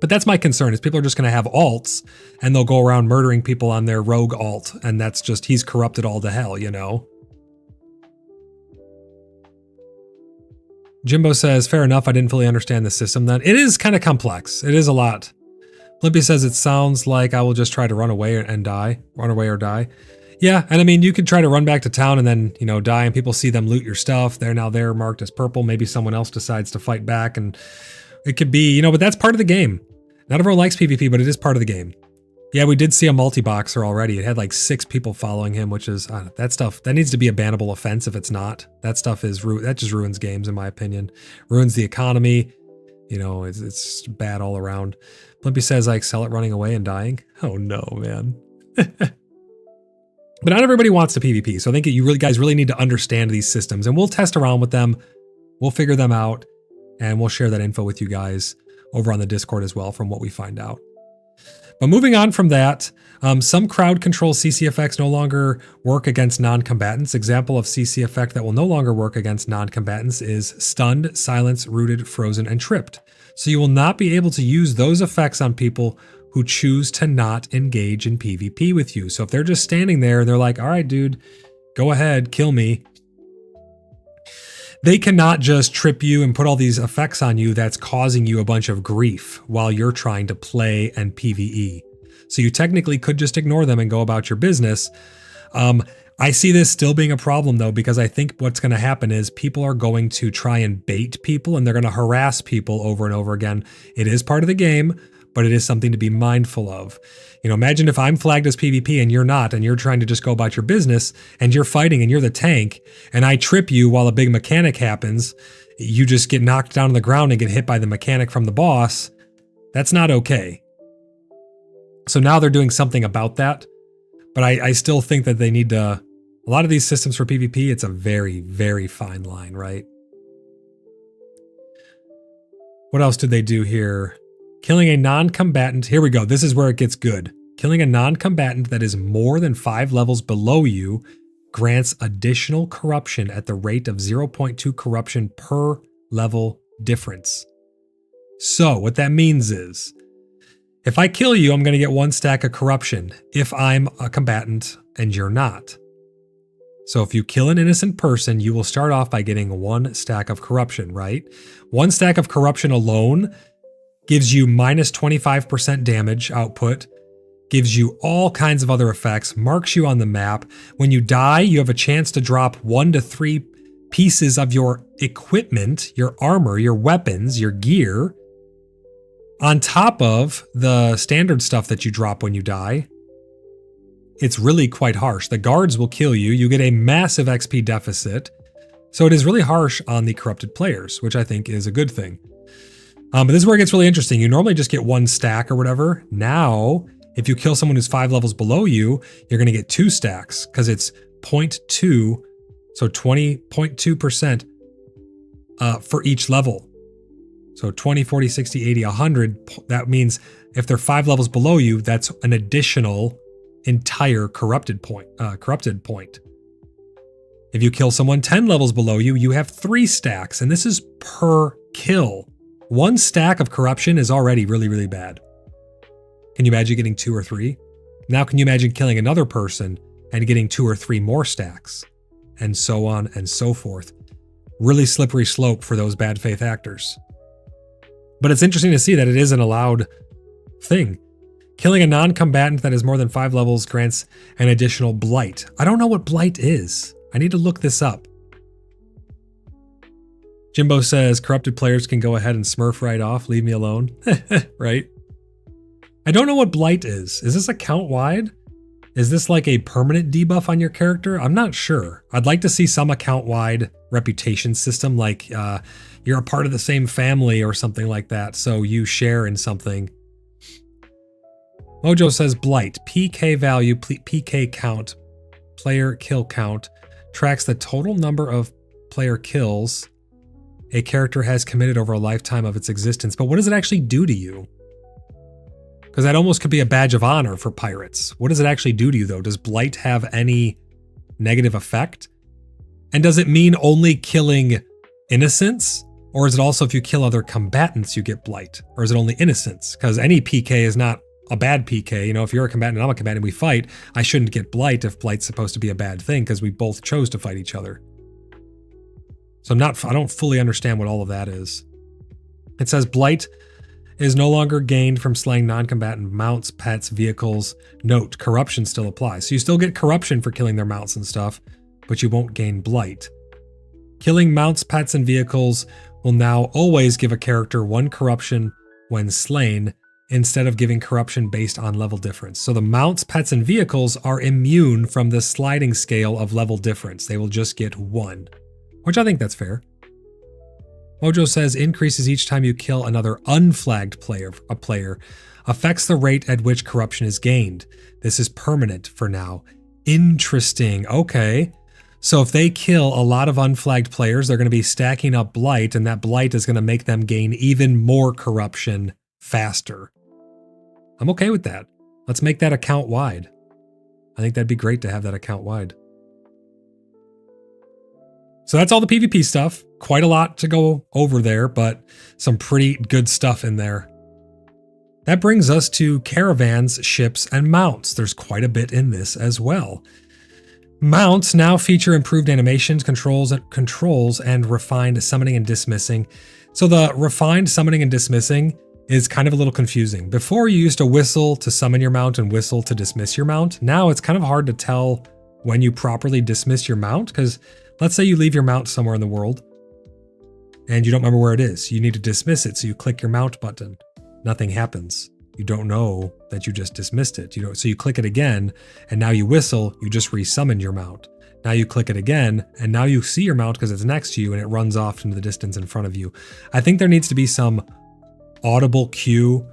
Speaker 1: But that's my concern, is people are just going to have alts, and they'll go around murdering people on their rogue alt, and that's just, he's corrupted all to hell, you know? Jimbo says, fair enough, I didn't fully understand the system then. It is kind of complex. It is a lot. Limpy says, it sounds like I will just try to run away and die. Run away or die. Yeah, and I mean, you could try to run back to town and then, you know, die, and people see them loot your stuff. They're now there marked as purple. Maybe someone else decides to fight back, and it could be, you know, but that's part of the game. Not everyone likes PvP, but it is part of the game. Yeah, we did see a multi-boxer already. It had like 6 people following him, which is, that stuff, that needs to be a bannable offense if it's not. That stuff is, that just ruins games in my opinion. Ruins the economy. You know, it's bad all around. Blimpy says, I excel at running away and dying. Oh no, man. But not everybody wants to PvP, so I think you guys really need to understand these systems, and we'll test around with them. We'll figure them out, and we'll share that info with you guys over on the Discord as well from what we find out. But moving on from that, some crowd control CC effects no longer work against non-combatants. Example of CC effect that will no longer work against non-combatants is stunned, silenced, rooted, frozen, and tripped. So you will not be able to use those effects on people who choose to not engage in PvP with you. So if they're just standing there and they're like, all right, dude, go ahead, kill me. They cannot just trip you and put all these effects on you that's causing you a bunch of grief while you're trying to play and PvE. So you technically could just ignore them and go about your business. I see this still being a problem though, because I think what's going to happen is people are going to try and bait people and they're going to harass people over and over again. It is part of the game, but it is something to be mindful of. You know, imagine if I'm flagged as PvP and you're not, and you're trying to just go about your business, and you're fighting and you're the tank, and I trip you while a big mechanic happens, you just get knocked down on the ground and get hit by the mechanic from the boss. That's not okay. So now they're doing something about that, but I still think that they need to, a lot of these systems for PvP, it's a very, very fine line, right? What else did they do here? Killing a non-combatant. Here we go. This is where it gets good. Killing a non-combatant that is more than 5 levels below you grants additional corruption at the rate of 0.2 corruption per level difference. So what that means is, if I kill you, I'm going to get 1 stack of corruption if I'm a combatant and you're not. So if you kill an innocent person, you will start off by getting 1 stack of corruption, right? 1 stack of corruption alone gives you minus 25% damage output, gives you all kinds of other effects, marks you on the map. When you die, you have a chance to drop 1 to 3 pieces of your equipment, your armor, your weapons, your gear, on top of the standard stuff that you drop when you die. It's really quite harsh. The guards will kill you. You get a massive XP deficit. So it is really harsh on the corrupted players, which I think is a good thing. But this is where it gets really interesting. You normally just get 1 stack or whatever. Now, if you kill someone who's 5 levels below you, you're going to get 2 stacks because it's 0.2, so 20.2% for each level. So 20, 40, 60, 80, 100. That means if they're 5 levels below you, that's an additional entire corrupted point. If you kill someone 10 levels below you, you have 3 stacks, and this is per kill. 1 stack of corruption is already really, really bad. Can you imagine getting 2 or 3? Now can you imagine killing another person and getting 2 or 3 more stacks? And so on and so forth. Really slippery slope for those bad faith actors. But it's interesting to see that it is an allowed thing. Killing a non-combatant that is more than 5 levels grants an additional blight. I don't know what blight is. I need to look this up. Jimbo says corrupted players can go ahead and smurf right off. Leave me alone. Right? I don't know what blight is. Is this account wide? Is this like a permanent debuff on your character? I'm not sure. I'd like to see some account wide reputation system, like you're a part of the same family or something like that, so you share in something. Mojo says blight, PK value, PK count, player kill count, tracks the total number of player kills a character has committed over a lifetime of its existence. But what does it actually do to you? Because that almost could be a badge of honor for pirates. What does it actually do to you, though? Does blight have any negative effect? And does it mean only killing innocents? Or is it also if you kill other combatants, you get blight? Or is it only innocents? Because any PK is not a bad PK. You know, if you're a combatant and I'm a combatant and we fight, I shouldn't get blight if blight's supposed to be a bad thing because we both chose to fight each other. So I don't fully understand what all of that is. It says blight is no longer gained from slaying non-combatant mounts, pets, vehicles. Note, corruption still applies. So you still get corruption for killing their mounts and stuff, but you won't gain blight. Killing mounts, pets, and vehicles will now always give a character 1 corruption when slain, instead of giving corruption based on level difference. So the mounts, pets, and vehicles are immune from the sliding scale of level difference. They will just get 1, which I think that's fair. Mojo says increases each time you kill another unflagged player. Affects the rate at which corruption is gained. This is permanent for now. Interesting. Okay. So if they kill a lot of unflagged players, they're going to be stacking up blight, and that blight is going to make them gain even more corruption faster. I'm okay with that. Let's make that account wide. I think that'd be great to have that account wide. So that's all the PvP stuff. Quite a lot to go over there, but some pretty good stuff in there. That brings us to caravans, ships, and mounts. There's quite a bit in this as well. Mounts now feature improved animations, controls, and refined summoning and dismissing. So the refined summoning and dismissing is kind of a little confusing. Before, you used to whistle to summon your mount and whistle to dismiss your mount. Now it's kind of hard to tell when you properly dismiss your mount, because let's say you leave your mount somewhere in the world and you don't remember where it is. You need to dismiss it, so you click your mount button. Nothing happens. you don't know that you just dismissed it. So you click it again, and now you whistle, you just resummoned your mount. Now you click it again, and now you see your mount because it's next to you and it runs off into the distance in front of you. I think there needs to be some audible cue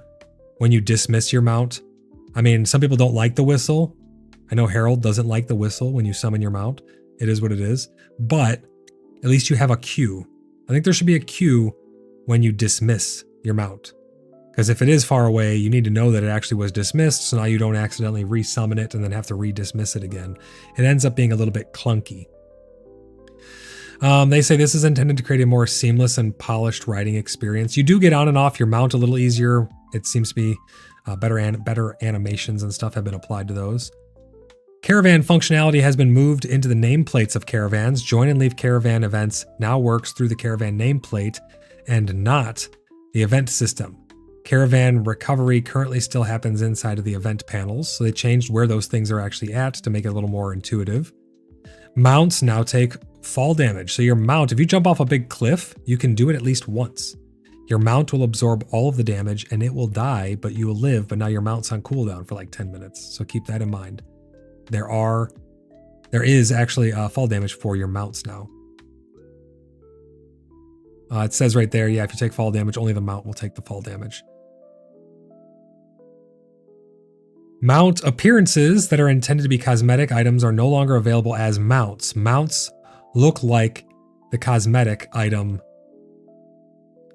Speaker 1: when you dismiss your mount. I mean, some people don't like the whistle. I know Harold doesn't like the whistle when you summon your mount. It is what it is. But at least you have a cue. I think there should be a cue when you dismiss your mount. Because if it is far away, you need to know that it actually was dismissed, so now you don't accidentally resummon it and then have to redismiss it again. It ends up being a little bit clunky. They say this is intended to create a more seamless and polished riding experience. You do get on and off your mount a little easier. It seems to be better animations and stuff have been applied to those. Caravan functionality has been moved into the nameplates of caravans. Join and leave caravan events now works through the caravan nameplate and not the event system. Caravan recovery currently still happens inside of the event panels, so they changed where those things are actually at to make it a little more intuitive. Mounts now take fall damage. So your mount, if you jump off a big cliff, you can do it at least once. Your mount will absorb all of the damage and it will die, but you will live, but now your mount's on cooldown for like 10 minutes. So keep that in mind. There is actually fall damage for your mounts now. It says right there, yeah, if you take fall damage, only the mount will take the fall damage. Mount appearances that are intended to be cosmetic items are no longer available as mounts. Mounts look like the cosmetic item.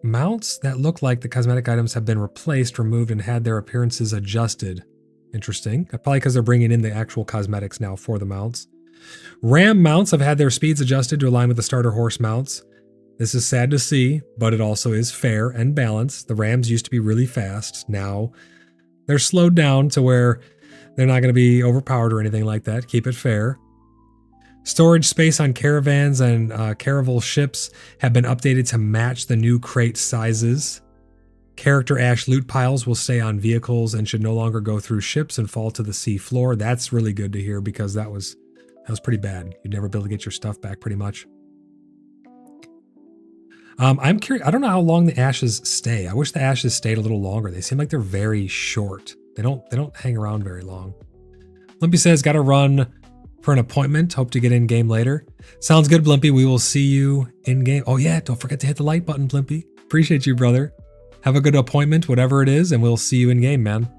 Speaker 1: Mounts that look like the cosmetic items have been replaced, removed, and had their appearances adjusted. Interesting. Probably because they're bringing in the actual cosmetics now for the mounts. Ram mounts have had their speeds adjusted to align with the starter horse mounts. This is sad to see, but it also is fair and balanced. The Rams used to be really fast. Now they're slowed down to where they're not going to be overpowered or anything like that. Keep it fair. Storage space on caravans and caravel ships have been updated to match the new crate sizes. Character ash loot piles will stay on vehicles and should no longer go through ships and fall to the sea floor. That's really good to hear because that was pretty bad. You'd never be able to get your stuff back pretty much. I'm curious. I don't know how long the ashes stay. I wish the ashes stayed a little longer. They seem like they're very short. They don't hang around very long. Blimpy says, got to run for an appointment. Hope to get in game later. Sounds good, Blimpy. We will see you in game. Oh yeah, don't forget to hit the like button, Blimpy. Appreciate you, brother. Have a good appointment, whatever it is, and we'll see you in game, man.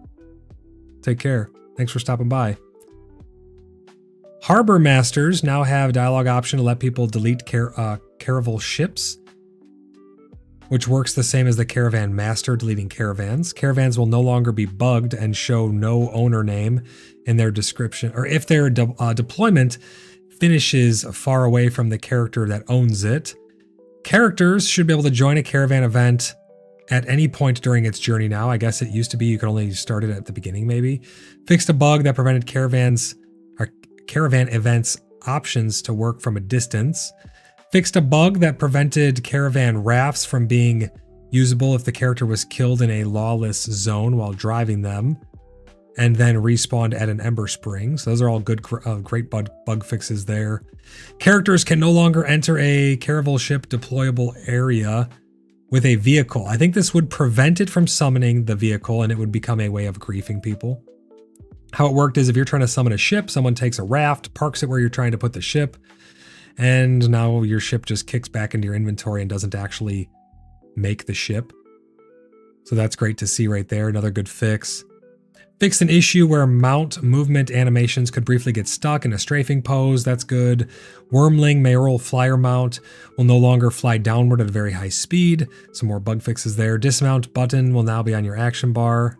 Speaker 1: Take care. Thanks for stopping by. Harbor Masters now have dialogue option to let people delete caravel ships, which works the same as the Caravan Master deleting caravans. Caravans will no longer be bugged and show no owner name in their description, or if their deployment finishes far away from the character that owns it. Characters should be able to join a caravan event at any point during its journey now. I guess it used to be you could only start it at the beginning maybe. Fixed a bug that prevented caravan events options to work from a distance. Fixed a bug that prevented caravan rafts from being usable if the character was killed in a lawless zone while driving them, and then respawned at an ember spring. So those are all good, great bug fixes there. Characters can no longer enter a caravel ship deployable area with a vehicle. I think this would prevent it from summoning the vehicle, and it would become a way of griefing people. How it worked is if you're trying to summon a ship, someone takes a raft, parks it where you're trying to put the ship, and now your ship just kicks back into your inventory and doesn't actually make the ship. So that's great to see right there. Another good fix. Fixed an issue where mount movement animations could briefly get stuck in a strafing pose. That's good. Wormling mayoral flyer mount will no longer fly downward at a very high speed. Some more bug fixes there. Dismount button will now be on your action bar.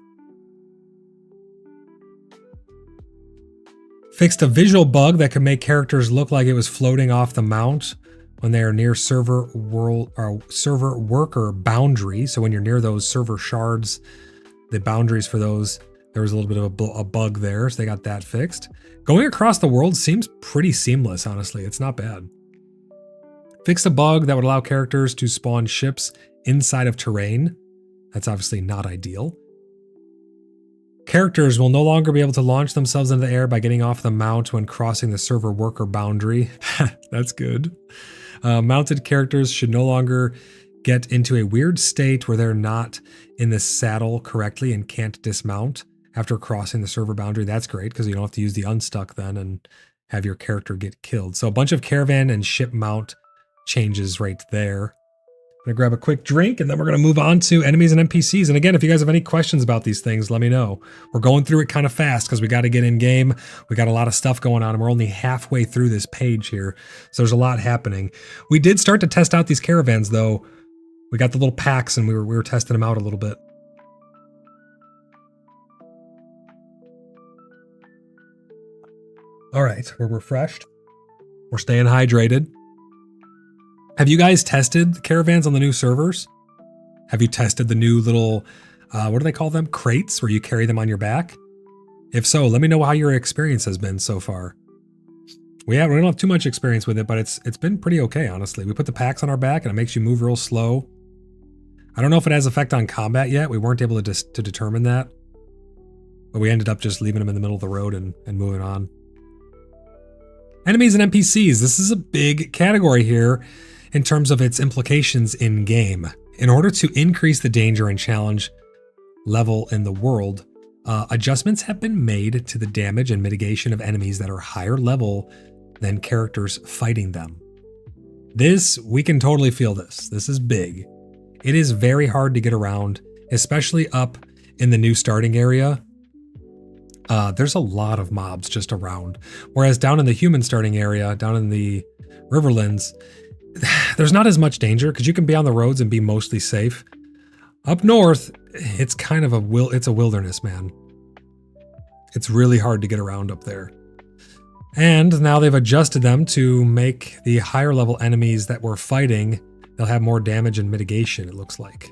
Speaker 1: Fixed a visual bug that could make characters look like it was floating off the mount when they are near server worker boundary. So when you're near those server shards, the boundaries for those, there was a little bit of a bug there. So they got that fixed. Going across the world seems pretty seamless, honestly. It's not bad. Fixed a bug that would allow characters to spawn ships inside of terrain. That's obviously not ideal. Characters will no longer be able to launch themselves into the air by getting off the mount when crossing the server worker boundary. That's good. Mounted characters should no longer get into a weird state where they're not in the saddle correctly and can't dismount after crossing the server boundary. That's great because you don't have to use the unstuck then and have your character get killed. So a bunch of caravan and ship mount changes right there. I'm gonna grab a quick drink and then we're gonna move on to enemies and NPCs. And again, if you guys have any questions about these things, let me know. We're going through it kind of fast because we got to get in game. We got a lot of stuff going on and we're only halfway through this page here. So there's a lot happening. We did start to test out these caravans though. We got the little packs and we were testing them out a little bit. All right, we're refreshed. We're staying hydrated. Have you guys tested the caravans on the new servers? Have you tested the new little, what do they call them? Crates where you carry them on your back? If so, let me know how your experience has been so far. We don't have too much experience with it, but it's been pretty okay, honestly. We put the packs on our back and it makes you move real slow. I don't know if it has effect on combat yet. We weren't able to determine that. But we ended up just leaving them in the middle of the road and moving on. Enemies and NPCs. This is a big category here in terms of its implications in game. In order to increase the danger and challenge level in the world, adjustments have been made to the damage and mitigation of enemies that are higher level than characters fighting them. We can totally feel this. This is big. It is very hard to get around, especially up in the new starting area. There's a lot of mobs just around. Whereas down in the human starting area, down in the Riverlands, there's not as much danger because you can be on the roads and be mostly safe. Up north, it's kind of it's a wilderness, man. It's really hard to get around up there. And now they've adjusted them to make the higher level enemies that we're fighting, they'll have more damage and mitigation, it looks like.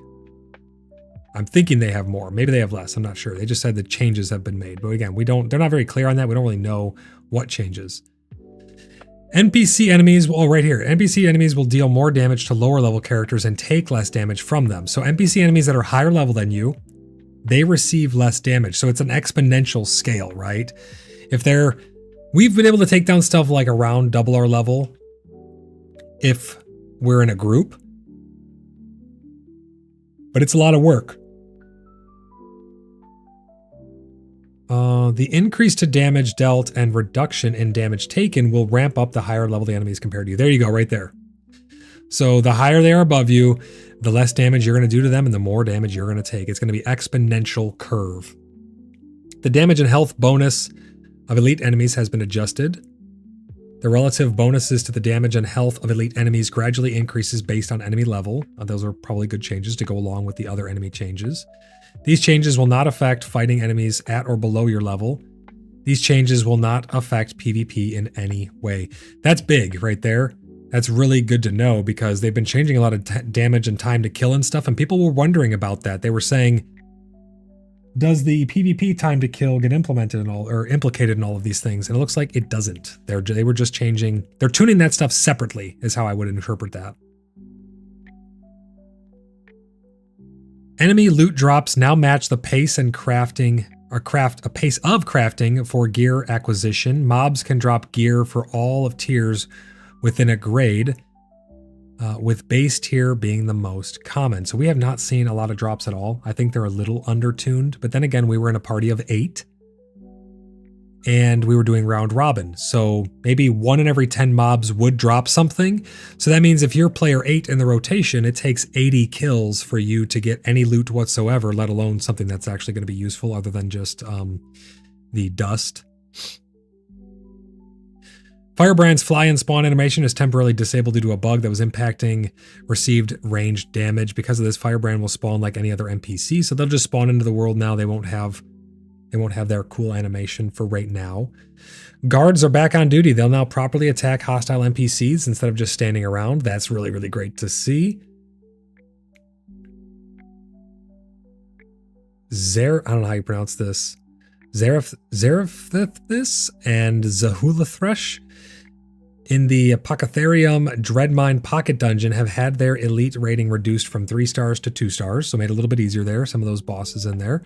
Speaker 1: I'm thinking they have more. Maybe they have less. I'm not sure. They just said the changes have been made. But again, they're not very clear on that. We don't really know what changes. NPC enemies, right here. NPC enemies will deal more damage to lower level characters and take less damage from them. So NPC enemies that are higher level than you, they receive less damage. So it's an exponential scale, right? We've been able to take down stuff like around double our level if we're in a group. But it's a lot of work. The increase to damage dealt and reduction in damage taken will ramp up the higher level the enemies compared to you. There you go, right there. So the higher they are above you, the less damage you're going to do to them and the more damage you're going to take. It's going to be exponential curve. The damage and health bonus of elite enemies has been adjusted. The relative bonuses to the damage and health of elite enemies gradually increases based on enemy level. Those are probably good changes to go along with the other enemy changes. These changes will not affect fighting enemies at or below your level. These changes will not affect PvP in any way. That's big right there. That's really good to know because they've been changing a lot of damage and time to kill and stuff, and people were wondering about that. They were saying, does the PvP time to kill get implemented in all or implicated in all of these things? And it looks like it doesn't. They were just changing. They're tuning that stuff separately is how I would interpret that. Enemy loot drops now match the pace and crafting or a pace of crafting for gear acquisition. Mobs can drop gear for all of tiers within a grade, with base tier being the most common. So we have not seen a lot of drops at all. I think they're a little undertuned, but then again, we were in a party of 8 and we were doing round robin. So maybe 1 in every 10 mobs would drop something. So that means if you're player 8 in the rotation, it takes 80 kills for you to get any loot whatsoever, let alone something that's actually going to be useful other than just the dust. Firebrand's fly and spawn animation is temporarily disabled due to a bug that was impacting received ranged damage. Because of this, Firebrand will spawn like any other NPC, so they'll just spawn into the world now. They won't have their cool animation for right now. Guards are back on duty. They'll now properly attack hostile NPCs instead of just standing around. That's really, really great to see. I don't know how you pronounce this. Zerathithis and Zahulathresh in the Apothecarium Dreadmine Pocket Dungeon have had their elite rating reduced from 3 stars to 2 stars, so made it a little bit easier there. Some of those bosses in there.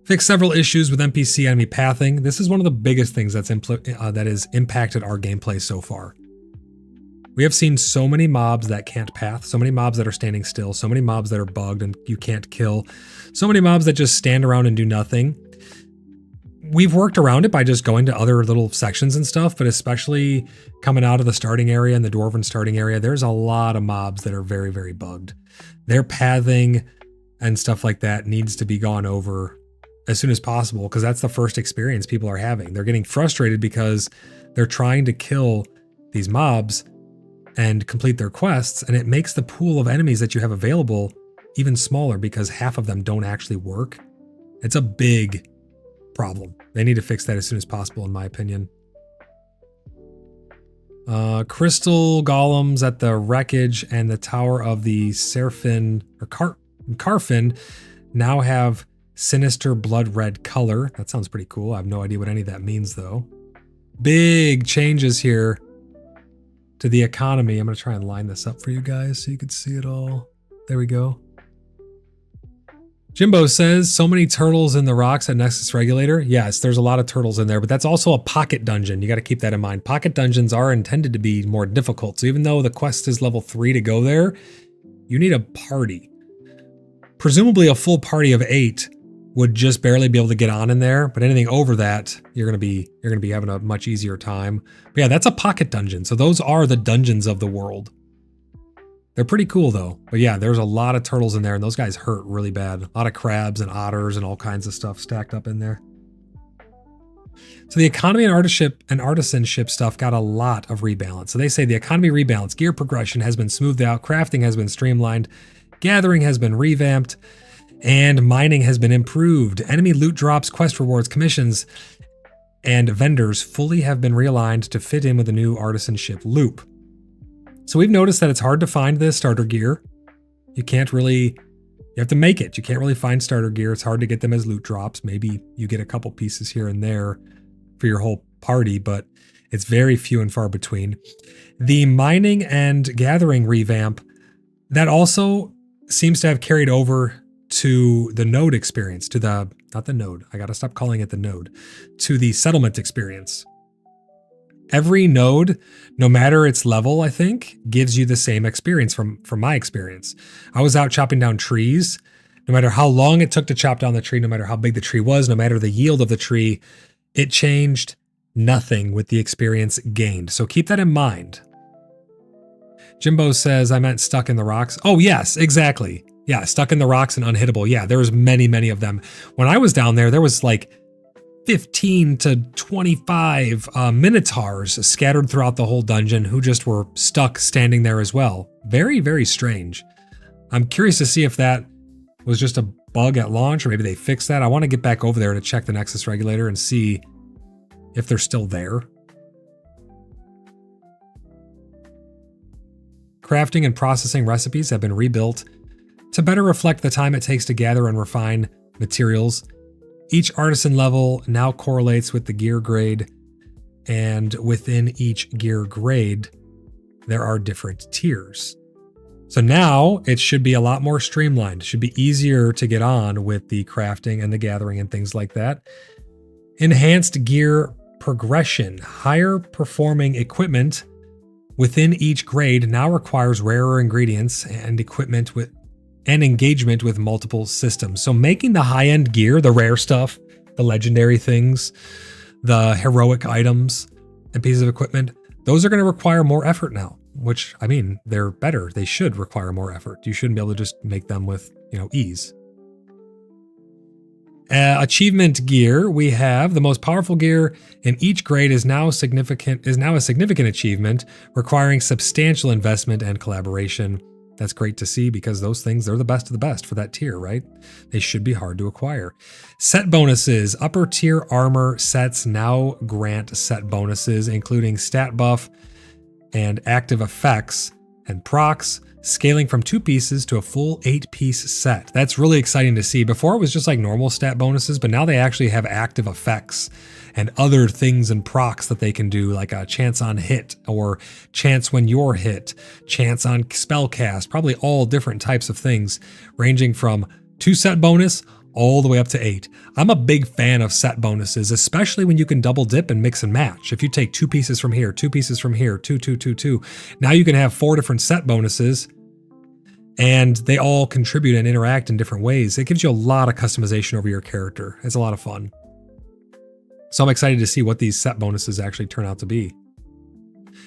Speaker 1: Fixed several issues with NPC enemy pathing. This is one of the biggest things that has impacted our gameplay so far. We have seen so many mobs that can't path, so many mobs that are standing still, so many mobs that are bugged and you can't kill, so many mobs that just stand around and do nothing. We've worked around it by just going to other little sections and stuff, but especially coming out of the starting area and the Dwarven starting area, there's a lot of mobs that are very, very bugged. Their pathing and stuff like that needs to be gone over as soon as possible, because that's the first experience people are having. They're getting frustrated because they're trying to kill these mobs and complete their quests, and it makes the pool of enemies that you have available even smaller because half of them don't actually work. It's a big problem. They need to fix that as soon as possible, in my opinion. Crystal golems at the wreckage and the tower of the Serfin or Carfin now have sinister blood red color. That sounds pretty cool. I have no idea what any of that means though. Big changes here to the economy. I'm going to try and line this up for you guys so you can see it all. There we go. Jimbo says, so many turtles in the rocks at Nexus Regulator. Yes, there's a lot of turtles in there, but that's also a pocket dungeon. You got to keep that in mind. Pocket dungeons are intended to be more difficult. So even though the quest is level 3 to go there, you need a party. Presumably a full party of 8 would just barely be able to get on in there, but anything over that, you're going to be having a much easier time. But yeah, that's a pocket dungeon. So those are the dungeons of the world. They're pretty cool though. But yeah, there's a lot of turtles in there and those guys hurt really bad. A lot of crabs and otters and all kinds of stuff stacked up in there. So the economy and artisanship stuff got a lot of rebalance. So they say the economy rebalance, gear progression has been smoothed out, crafting has been streamlined, gathering has been revamped, and mining has been improved. Enemy loot drops, quest rewards, commissions, and vendors fully have been realigned to fit in with the new artisanship loop. So we've noticed that it's hard to find the starter gear. You have to make it. You can't really find starter gear. It's hard to get them as loot drops. Maybe you get a couple pieces here and there for your whole party, but it's very few and far between. The mining and gathering revamp, that also seems to have carried over to the node experience, to the settlement experience. Every node, no matter its level, I think, gives you the same experience from my experience. I was out chopping down trees. No matter how long it took to chop down the tree, no matter how big the tree was, no matter the yield of the tree, it changed nothing with the experience gained. So keep that in mind. Jimbo says, I meant stuck in the rocks. Oh, yes, exactly. Yeah, stuck in the rocks and unhittable. Yeah, there was many, many of them. When I was down there, there was like 15 to 25 minotaurs scattered throughout the whole dungeon who just were stuck standing there as well. Very, very strange. I'm curious to see if that was just a bug at launch or maybe they fixed that. I want to get back over there to check the Nexus Regulator and see if they're still there. Crafting and processing recipes have been rebuilt to better reflect the time it takes to gather and refine materials. Each artisan level now correlates with the gear grade, and within each gear grade, there are different tiers. So now it should be a lot more streamlined. It should be easier to get on with the crafting and the gathering and things like that. Enhanced gear progression. Higher performing equipment within each grade now requires rarer ingredients and equipment with engagement with multiple systems. So making the high-end gear, the rare stuff, the legendary things, the heroic items and pieces of equipment, those are going to require more effort now, which, I mean, they're better. They should require more effort. You shouldn't be able to just make them with, ease. Achievement gear, we have the most powerful gear in each grade is now a significant achievement, requiring substantial investment and collaboration. That's great to see because those things, they're the best of the best for that tier, right? They should be hard to acquire. Set bonuses. Upper tier armor sets now grant set bonuses, including stat buff and active effects and procs, scaling from 2 pieces to a full 8-piece set. That's really exciting to see. Before it was just like normal stat bonuses, but now they actually have active effects and other things and procs that they can do, like a chance on hit or chance when you're hit, chance on spell cast, probably all different types of things, ranging from 2 set bonus all the way up to 8. I'm a big fan of set bonuses, especially when you can double dip and mix and match. If you take 2 pieces from here, 2 pieces from here, 2, 2, 2, 2, now you can have 4 different set bonuses and they all contribute and interact in different ways. It gives you a lot of customization over your character. It's a lot of fun. So I'm excited to see what these set bonuses actually turn out to be.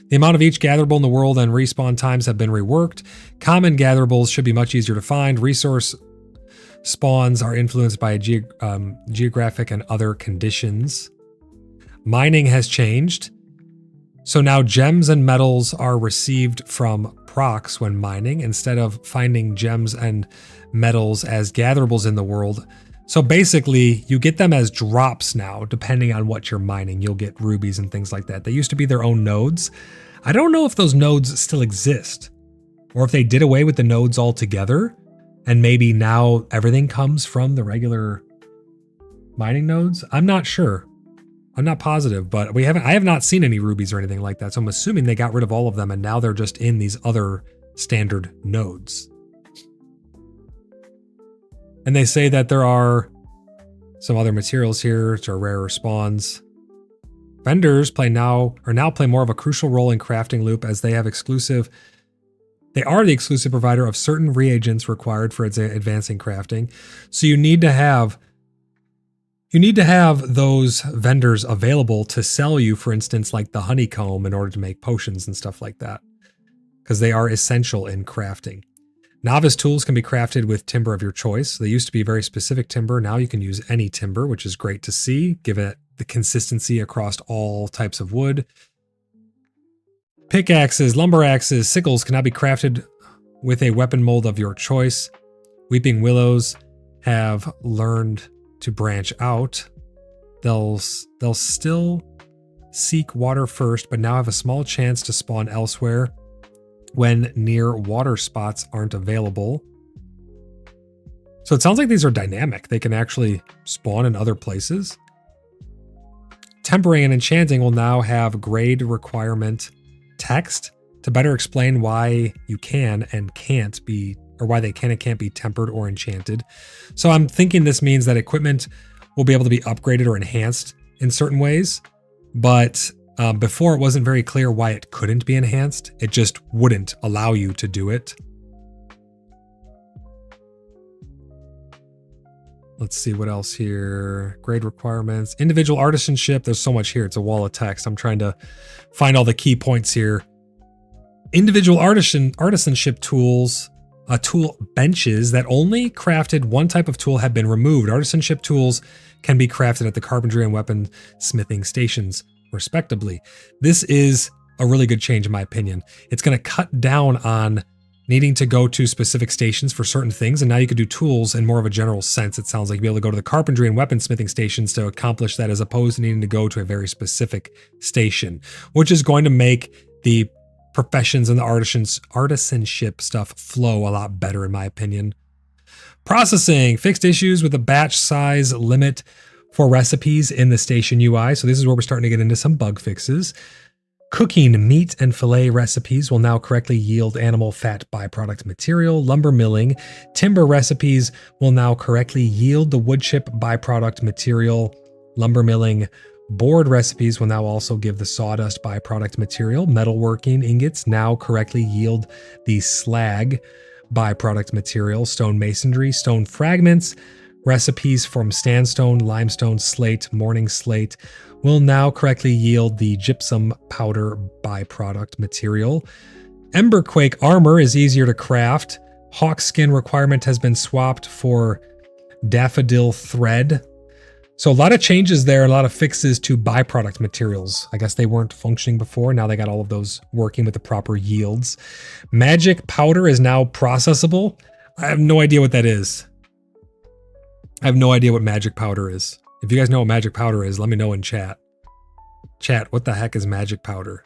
Speaker 1: The amount of each gatherable in the world and respawn times have been reworked. Common gatherables should be much easier to find. Resource spawns are influenced by geographic and other conditions. Mining has changed. So now gems and metals are received from procs when mining instead of finding gems and metals as gatherables in the world. So basically, you get them as drops now, depending on what you're mining. You'll get rubies and things like that. They used to be their own nodes. I don't know if those nodes still exist or if they did away with the nodes altogether and maybe now everything comes from the regular mining nodes. I'm not sure. I'm not positive, but I have not seen any rubies or anything like that. So I'm assuming they got rid of all of them and now they're just in these other standard nodes. And they say that there are some other materials here which are rarer spawns. Vendors now play more of a crucial role in crafting loop as they are the exclusive provider of certain reagents required for its advancing crafting. So you need to have those vendors available to sell you, for instance, like the honeycomb in order to make potions and stuff like that, because they are essential in crafting. Novice tools can be crafted with timber of your choice. They used to be very specific timber. Now you can use any timber, which is great to see, given the consistency across all types of wood. Pickaxes, lumber axes, sickles cannot be crafted with a weapon mold of your choice. Weeping willows have learned to branch out. They'll still seek water first, but now have a small chance to spawn elsewhere when near water spots aren't available. So it sounds like these are dynamic. They can actually spawn in other places. Tempering and enchanting will now have grade requirement text to better explain why you can and can't be, or why they can and can't be tempered or enchanted. So I'm thinking this means that equipment will be able to be upgraded or enhanced in certain ways, but before it wasn't very clear why it couldn't be enhanced. It just wouldn't allow you to do it. Let's see what else here. Grade requirements, individual artisanship. There's so much here. It's a wall of text. I'm trying to find all the key points here. Individual artisanship tools, tool benches that only crafted one type of tool have been removed. Artisanship tools can be crafted at the carpentry and weapon smithing stations, respectively. This is a really good change in my opinion. It's going to cut down on needing to go to specific stations for certain things, and now you could do tools in more of a general sense. It sounds like you'll be able to go to the carpentry and weaponsmithing stations to accomplish that, as opposed to needing to go to a very specific station, which is going to make the professions and the artisanship stuff flow a lot better, in my opinion. Processing, fixed issues with the batch size limit for recipes in the station UI. So this is where we're starting to get into some bug fixes. Cooking meat and fillet recipes will now correctly yield animal fat byproduct material. Lumber milling, timber recipes will now correctly yield the wood chip byproduct material. Lumber milling, board recipes will now also give the sawdust byproduct material. Metalworking ingots now correctly yield the slag byproduct material. Stone masonry, stone fragments, recipes from sandstone, limestone, slate, morning slate will now correctly yield the gypsum powder byproduct material. Emberquake armor is easier to craft. Hawk skin requirement has been swapped for daffodil thread. So a lot of changes there, a lot of fixes to byproduct materials. I guess they weren't functioning before. Now they got all of those working with the proper yields. Magic powder is now processable. I have no idea what that is. I have no idea what magic powder is. If you guys know what magic powder is, let me know in chat. Chat, what the heck is magic powder?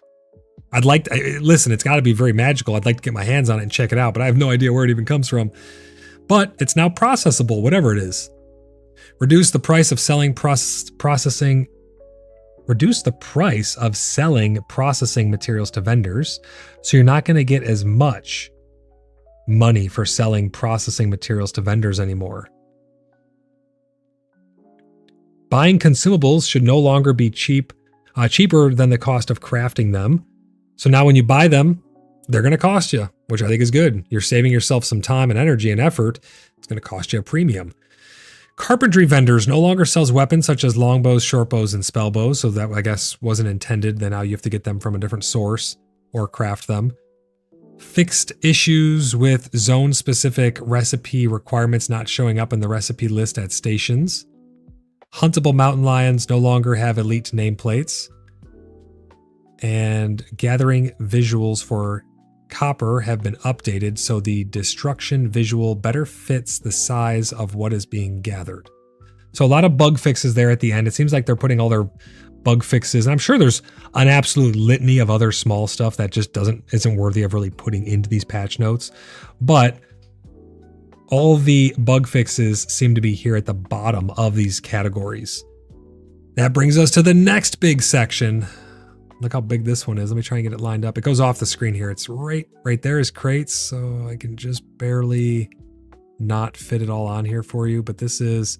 Speaker 1: I'd like to, listen, it's got to be very magical. I'd like to get my hands on it and check it out, but I have no idea where it even comes from. But it's now processable, whatever it is. Reduce the price of selling processing materials to vendors. So you're not going to get as much money for selling processing materials to vendors anymore. Buying consumables should no longer be cheaper than the cost of crafting them. So now when you buy them, they're going to cost you, which I think is good. You're saving yourself some time and energy and effort. It's going to cost you a premium. Carpentry vendors no longer sells weapons such as longbows, shortbows, and spellbows. So that, I guess, wasn't intended. Then now you have to get them from a different source or craft them. Fixed issues with zone-specific recipe requirements not showing up in the recipe list at stations. Huntable mountain lions no longer have elite nameplates. And gathering visuals for copper have been updated so the destruction visual better fits the size of what is being gathered. So a lot of bug fixes there at the end. It seems like they're putting all their bug fixes. And I'm sure there's an absolute litany of other small stuff that just isn't worthy of really putting into these patch notes. But all the bug fixes seem to be here at the bottom of these categories. That brings us to the next big section. Look how big this one is. Let me try and get it lined up. It goes off the screen here. It's right there is crates, so I can just barely not fit it all on here for you. But this is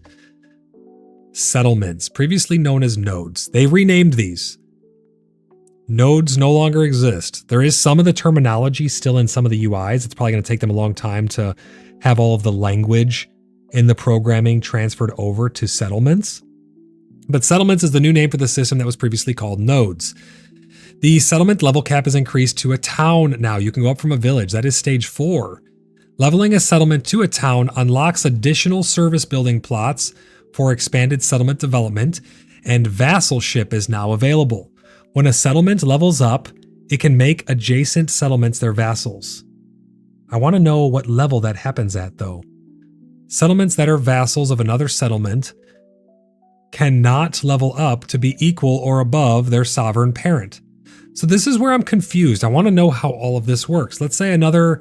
Speaker 1: settlements, previously known as nodes. They renamed these. Nodes no longer exist. There is some of the terminology still in some of the UIs. It's probably going to take them a long time to have all of the language in the programming transferred over to settlements. But settlements is the new name for the system that was previously called nodes. The settlement level cap is increased to a town now. You can go up from a village. That is stage 4. Leveling a settlement to a town unlocks additional service building plots for expanded settlement development, and vassalship is now available. When a settlement levels up, it can make adjacent settlements their vassals. I want to know what level that happens at, though. Settlements that are vassals of another settlement cannot level up to be equal or above their sovereign parent. So this is where I'm confused. I want to know how all of this works. Let's say another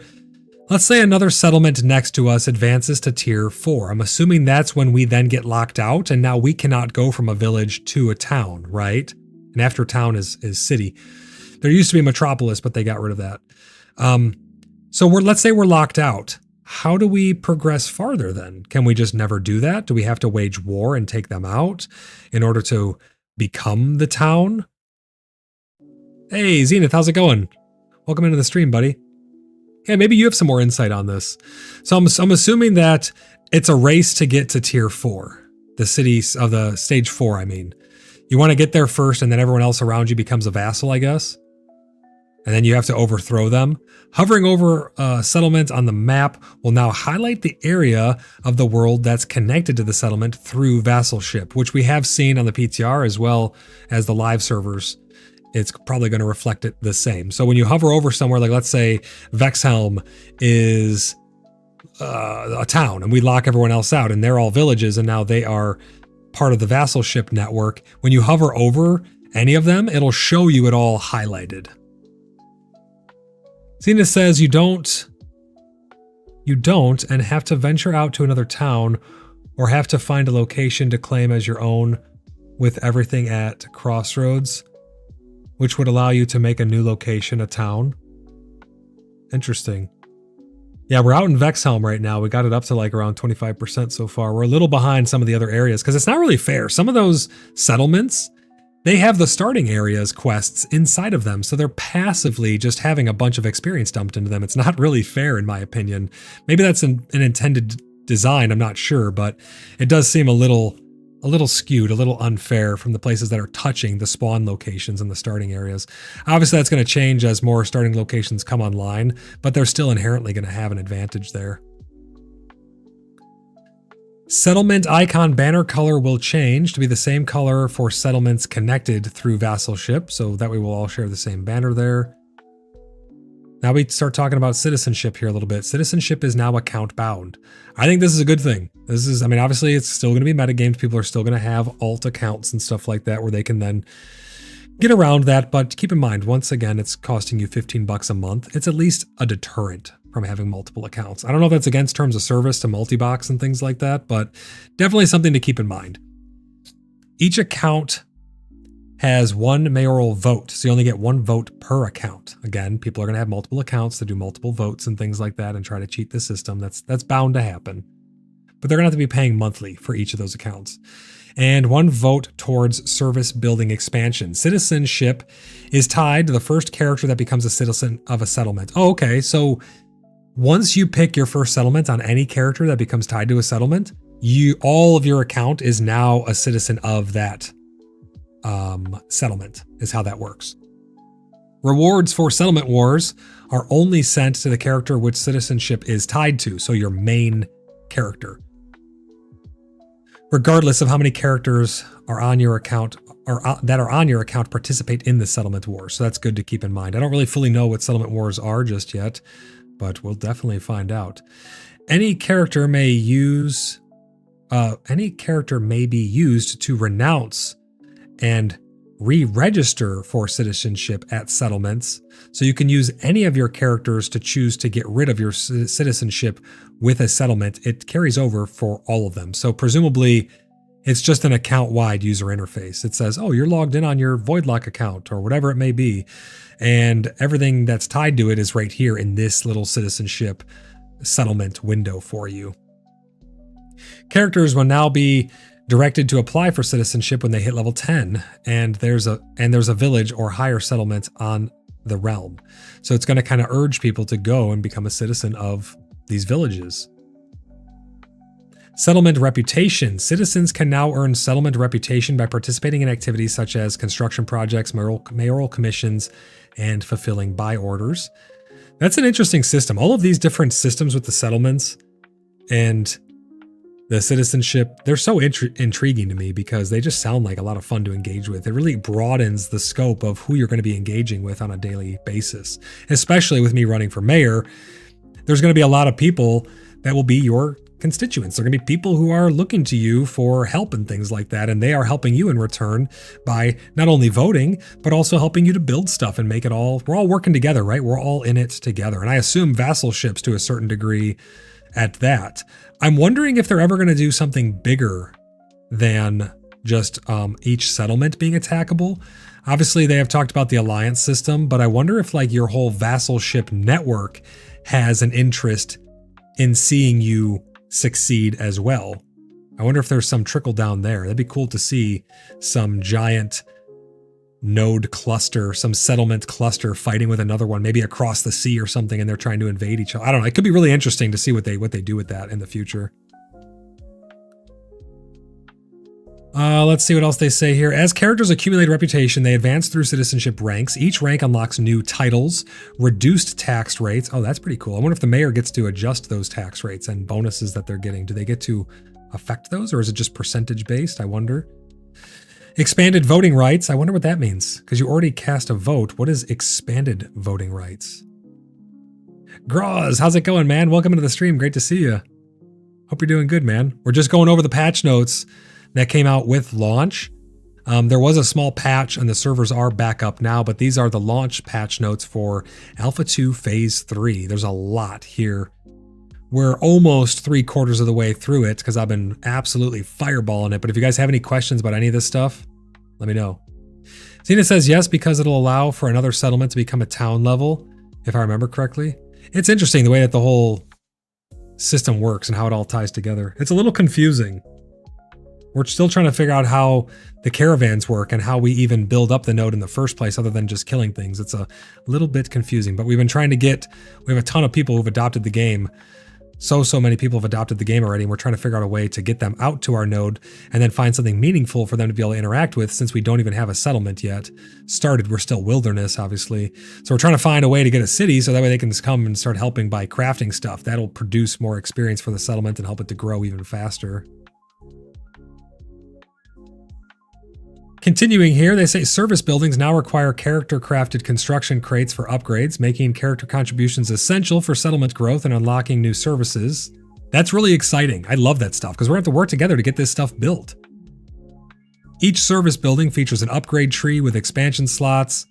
Speaker 1: settlement next to us advances to tier 4. I'm assuming that's when we then get locked out, and now we cannot go from a village to a town, right? And after town is city. There used to be metropolis, but they got rid of that. So let's say we're locked out. How do we progress farther then? Can we just never do that? Do we have to wage war and take them out in order to become the town? Hey, Zenith, how's it going? Welcome into the stream, buddy. Yeah, maybe you have some more insight on this. So I'm assuming that it's a race to get to tier 4, the cities of the stage 4, I mean. You want to get there first, and then everyone else around you becomes a vassal, I guess. And then you have to overthrow them. Hovering over a settlement on the map will now highlight the area of the world that's connected to the settlement through vassalship, which we have seen on the PTR as well as the live servers. It's probably going to reflect it the same. So when you hover over somewhere, like let's say Vexhelm is a town, and we lock everyone else out, and they're all villages, and now they are part of the vassalship network. When you hover over any of them, it'll show you it all highlighted. Zena says you don't and have to venture out to another town or have to find a location to claim as your own with everything at crossroads, which would allow you to make a new location a town. Interesting. Yeah, we're out in Vexhelm right now. We got it up to like around 25% so far. We're a little behind some of the other areas because it's not really fair. Some of those settlements, they have the starting areas quests inside of them. So they're passively just having a bunch of experience dumped into them. It's not really fair in my opinion. Maybe that's an intended design, I'm not sure, but it does seem a little skewed, a little unfair from the places that are touching the spawn locations and the starting areas. Obviously, that's going to change as more starting locations come online, but they're still inherently going to have an advantage there. Settlement icon banner color will change to be the same color for settlements connected through vassalship, so that way we'll all share the same banner there. Now we start talking about citizenship here a little bit. Citizenship is now account bound. I think this is a good thing. I mean, obviously it's still going to be metagames. People are still going to have alt accounts and stuff like that where they can then get around that. But keep in mind, once again, it's costing you $15 a month. It's at least a deterrent from having multiple accounts. I don't know if that's against terms of service to multi-box and things like that, but definitely something to keep in mind. Each account has one mayoral vote, so you only get one vote per account. Again, people are going to have multiple accounts to do multiple votes and things like that and try to cheat the system. That's bound to happen. But they're going to have to be paying monthly for each of those accounts. and 1 vote towards service building expansion. Citizenship is tied to the first character that becomes a citizen of a settlement. Oh, okay. So once you pick your first settlement on any character that becomes tied to a settlement, all of your account is now a citizen of that settlement, is how that works. Rewards for settlement wars are only sent to the character which citizenship is tied to, so your main character, regardless of how many characters are on your account or that are on your account participate in the settlement wars. So that's good to keep in mind. I don't really fully know what settlement wars are just yet, but we'll definitely find out. Any character may be used to renounce and re-register for citizenship at settlements. So you can use any of your characters to choose to get rid of your citizenship with a settlement. It carries over for all of them. So presumably it's just an account-wide user interface. It says, oh, you're logged in on your Voidlock account or whatever it may be. And everything that's tied to it is right here in this little citizenship settlement window for you. Characters will now be directed to apply for citizenship when they hit level 10, and there's a village or higher settlement on the realm. So it's going to kind of urge people to go and become a citizen of these villages. Settlement reputation. Citizens can now earn settlement reputation by participating in activities such as construction projects, mayoral commissions, and fulfilling buy orders. That's an interesting system. All of these different systems with the settlements and the citizenship, they're so intriguing to me because they just sound like a lot of fun to engage with. It really broadens the scope of who you're going to be engaging with on a daily basis. Especially with me running for mayor, there's going to be a lot of people that will be your constituents. They're going to be people who are looking to you for help and things like that, and they are helping you in return by not only voting, but also helping you to build stuff and make it all, we're all working together, right? We're all in it together. And I assume vassalships to a certain degree at that. I'm wondering if they're ever going to do something bigger than just each settlement being attackable. Obviously, they have talked about the alliance system, but I wonder if like your whole vassalship network has an interest in seeing you succeed as well. I wonder if there's some trickle down there. That'd be cool to see some giant node cluster, some settlement cluster fighting with another one, maybe across the sea or something, and they're trying to invade each other. I don't know. It could be really interesting to see what they do with that in the future. Let's see what else they say here. As characters accumulate reputation, they advance through citizenship ranks. Each rank unlocks new titles, reduced tax rates. Oh, that's pretty cool. I wonder if the mayor gets to adjust those tax rates and bonuses that they're getting. Do they get to affect those, or is it just percentage based? I wonder. Expanded voting rights. I wonder what that means, because you already cast a vote. What is expanded voting rights? Groz, how's it going, man? Welcome into the stream. Great to see you. Hope you're doing good, man. We're just going over the patch notes that came out with launch. There was a small patch and the servers are back up now, but these are the launch patch notes for Alpha 2 Phase 3. There's a lot here. We're almost 3/4 of the way through it because I've been absolutely fireballing it. But if you guys have any questions about any of this stuff, let me know. Zena says yes, because it'll allow for another settlement to become a town level, if I remember correctly. It's interesting the way that the whole system works and how it all ties together. It's a little confusing. We're still trying to figure out how the caravans work and how we even build up the node in the first place other than just killing things. It's a little bit confusing, but we've been trying to we have a ton of people who've adopted the game. So many people have adopted the game already, and we're trying to figure out a way to get them out to our node and then find something meaningful for them to be able to interact with, since we don't even have a settlement yet started. We're still wilderness, obviously. So we're trying to find a way to get a city so that way they can just come and start helping by crafting stuff. That'll produce more experience for the settlement and help it to grow even faster. Continuing here, they say service buildings now require character-crafted construction crates for upgrades, making character contributions essential for settlement growth and unlocking new services. That's really exciting. I love that stuff because we're going to have to work together to get this stuff built. Each service building features an upgrade tree with expansion slots,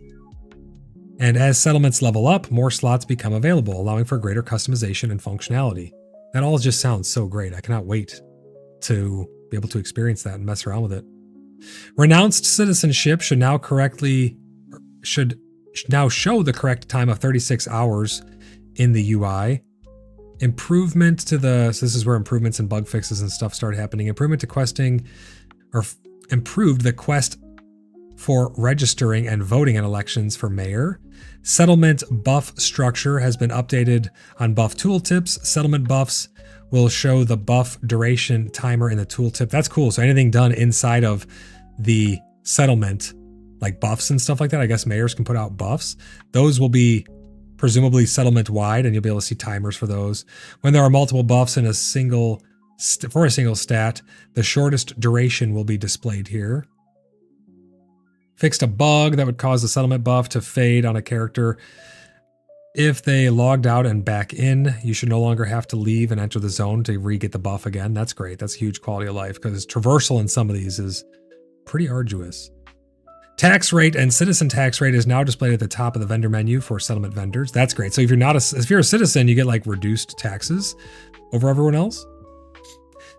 Speaker 1: and as settlements level up, more slots become available, allowing for greater customization and functionality. That all just sounds so great. I cannot wait to be able to experience that and mess around with it. Renounced citizenship should now show the correct time of 36 hours in the UI. Improvement to so this is where improvements and bug fixes and stuff start happening. Improvement to questing or improved the quest for registering and voting in elections for mayor. Settlement buff structure has been updated on buff tooltips. Settlement buffs will show the buff duration timer in the tooltip. That's cool. So anything done inside of the settlement, like buffs and stuff like that, I guess mayors can put out buffs. Those will be presumably settlement wide, and you'll be able to see timers for those. When there are multiple buffs in a single stat, the shortest duration will be displayed here. Fixed a bug that would cause the settlement buff to fade on a character. If they logged out and back in, you should no longer have to leave and enter the zone to re-get the buff again. That's great. That's huge quality of life, because traversal in some of these is pretty arduous. Tax rate and citizen tax rate is now displayed at the top of the vendor menu for settlement vendors. That's great. So if you're a citizen, you get like reduced taxes over everyone else.